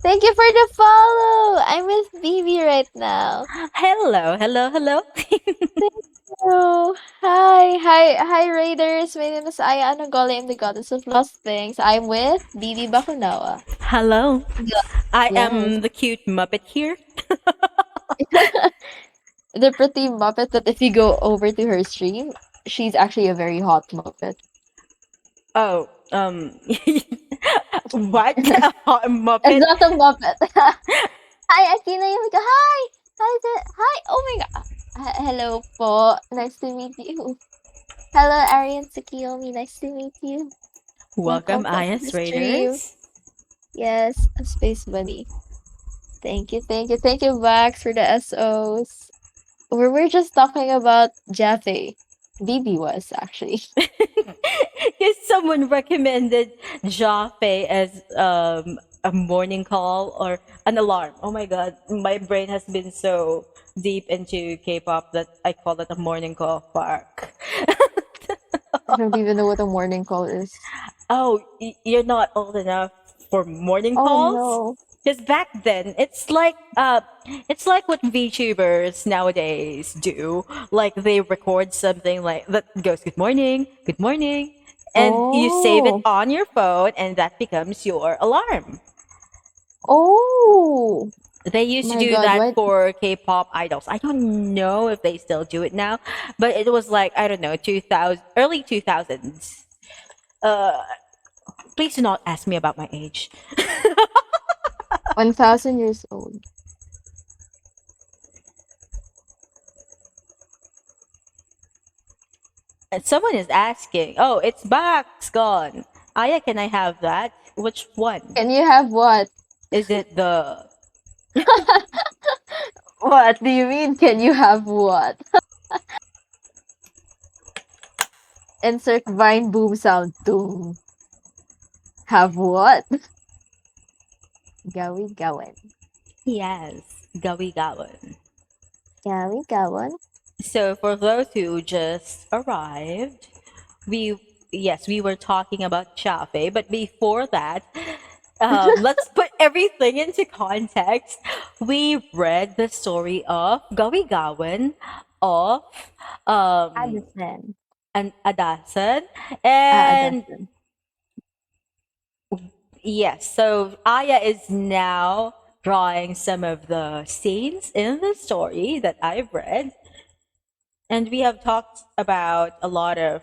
Thank you for the follow. I'm with BB right now. Hello, hello, hello. Hello. Hi, Raiders. My name is Aya Anagolay. I'm the goddess of lost things. I'm with BB Bakunawa. Hello. Yeah. I Yes. am the cute Muppet here. The pretty Muppet that if you go over to her stream, she's actually a very hot Muppet. Oh, what? A hot It's Muppet? not a Muppet. Hi, Akina Yumiko. Hi! Hi! Oh my god. Hello po. Nice to meet you. Hello, Arian Tsukiyomi. Nice to meet you. Welcome, Welcome po to the IS stream. Raiders. Yes, a space bunny. Thank you, Vax, for the SOs. We're just talking about Jaffe. BB was actually. Because someone recommended Jaffe as a morning call or an alarm. Oh my god, my brain has been so deep into K-pop that I call it a morning call. Fuck. I don't even know what a morning call is. Oh, you're not old enough for morning Oh calls? no. Because back then, it's like what VTubers nowadays do. Like they record something like that goes good morning, and you save it Oh. on your phone, and that becomes your alarm. Oh. They used to My do god, that what? for K-pop idols. I don't know if they still do it now, but it was like I don't know, 2000, early 2000s. Uh, please do not ask me about my age. 1,000 years old. And someone is asking, oh, it's back, it's gone. Aya, can I have that? Which one? Can you have what? Is it the What do you mean, can you have what? Insert Vine boom sound. Doom. Have what? Gawi gawan. yes, Gawi Gawan? Gawi gawan. So for those who just arrived, we yes, we were talking about Chafe, but before that, let's put everything into context. We read the story of Gawi Gawan of um Addison. an Adasan, Ah, and Addison. yes, so Aya is now drawing some of the scenes in the story that I've read, and we have talked about a lot of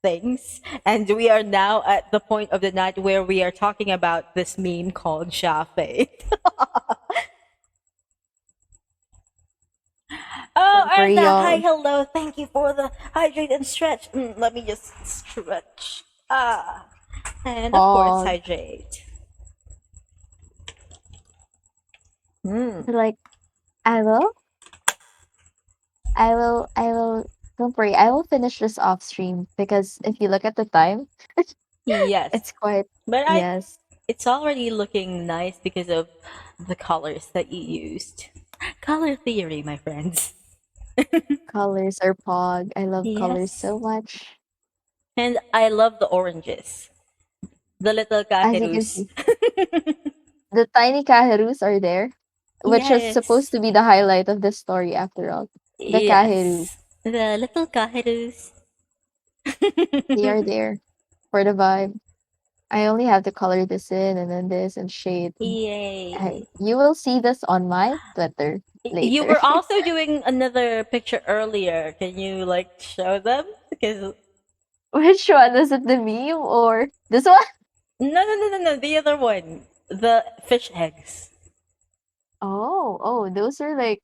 things, and we are now at the point of the night where we are talking about this meme called Shafe. Oh, Erna, hi, Crayon. hello, thank you for the hydrate and stretch. Let me just stretch. And of course, Fog. hydrate. Mm. Like, I will, don't worry, I will finish this off stream because if you look at the time, Yes, it's quite, but yes, it's already looking nice because of the colors that you used. Color theory, my friends. colors are pog. I love colors Yes. so much. And I love the oranges. The little As you can kaherus. see, the tiny kaherus are there, which is supposed Yes. to be the highlight of this story after all. The kaherus, Yes. The little kaherus. they are there for the vibe. I only have to color this in and then this and shade. Yay. You will see this on my Twitter You later. were also doing another picture earlier. Can you like show them? Because Which one? Is it the meme or this one? no, the other one. The fish eggs. Oh, those are like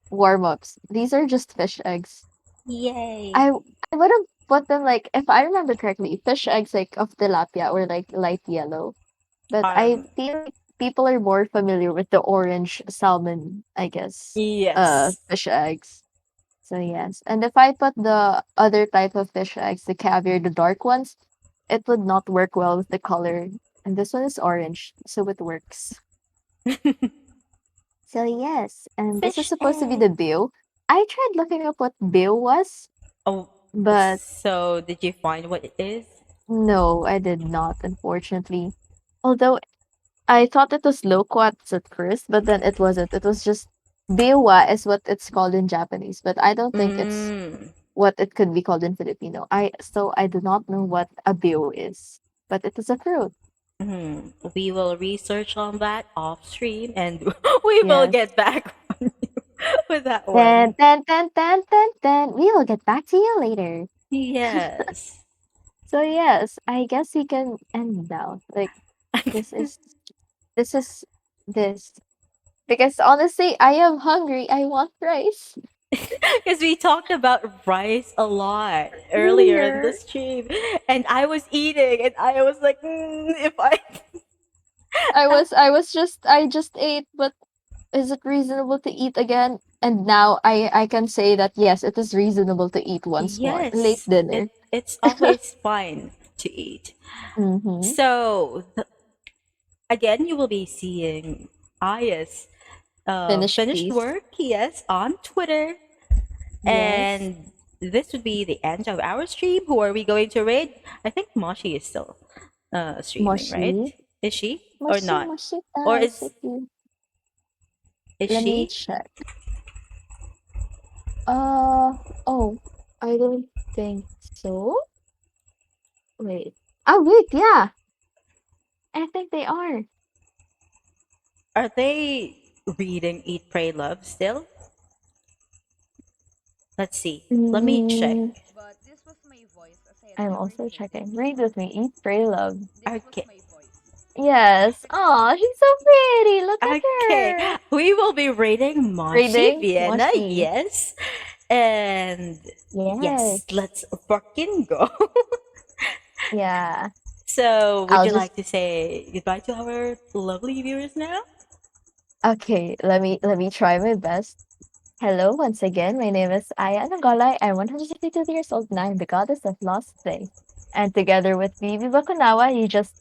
warm-ups. These are just fish eggs. Yay. I would have put them like if I remember correctly, fish eggs like of tilapia or like light yellow. But I Um feel like people are more familiar with the orange salmon, I guess, Yes. fish eggs. So yes, and if I put the other type of fish eggs, the caviar, the dark ones, it would not work well with the color. And this one is orange, so it works. So yes, and this is Fish supposed to be egg. the bill. I tried looking up what bill was, Oh, but so did you find what it is? no, I did not, unfortunately. Although I thought it was loquats at first, but then it wasn't. It was just biwa is what it's called in Japanese, but I don't think it's Mm. what it could be called in Filipino. I do not know what a bill is, but it is a fruit. Hmm. We will research on that off stream and we will Yes. get back on you with that Then one. then then then then then we will get back to you later. Yes. So yes, I guess we can end now. Like this is this is this because honestly, I am hungry. I want rice. Because we talked about rice a lot earlier in the Earlier, stream, and I was eating, and I was like, if I. I just ate, but is it reasonable to eat again? And now I can say that yes, it is reasonable to eat once more. Late Yes, dinner. it's always fine to eat. Mm-hmm. So, again, you will be seeing Aya's Finished finished piece. work, yes, on Twitter. Yes. And this would be the end of our stream. Who are we going to raid? I think Moshi is still streaming, Moshi. right? Is she or Moshi not? Moshi Or Daisuki. is Let me she? check. Oh, I don't think so. Wait. Oh, wait, yeah. I think they are. Are they reading Eat, Pray, Love still? Let's see. Let me check. Mm, But this was my voice as I had I'm never also said it. checking. Read with me. Eat, pray, love. This was Okay. my voice. Yes. Oh, she's so pretty. Look at Okay. her. We will be rating Moshi Reading Vienna, Moshi. yes. And Yes. yes, let's fucking go. Yeah. So, would I'll you just like to say goodbye to our lovely viewers now? okay. Let me try my best. Hello once again. My name is Aya Anagolay. I'm 152 years old and I'm the goddess of lost things. And together with Bibi Bakunawa, you just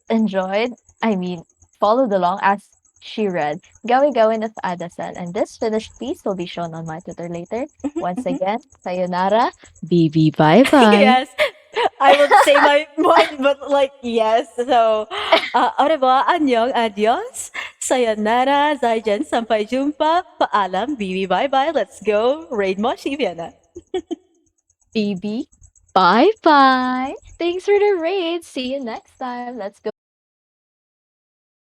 followed along as she read Gawi Gawin of Adasan. And this finished piece will be shown on my Twitter later. Once again, sayonara, Bibi, bye bye. Yes, I will say my one, but like yes. So, au revoir, annyeong, adios, sayonara, zaijian, sampai jumpa, paalam, bibi, bye bye. Let's go, raid Moshi Vienna. Bibi, bye bye. Thanks for the raid. See you next time. Let's go.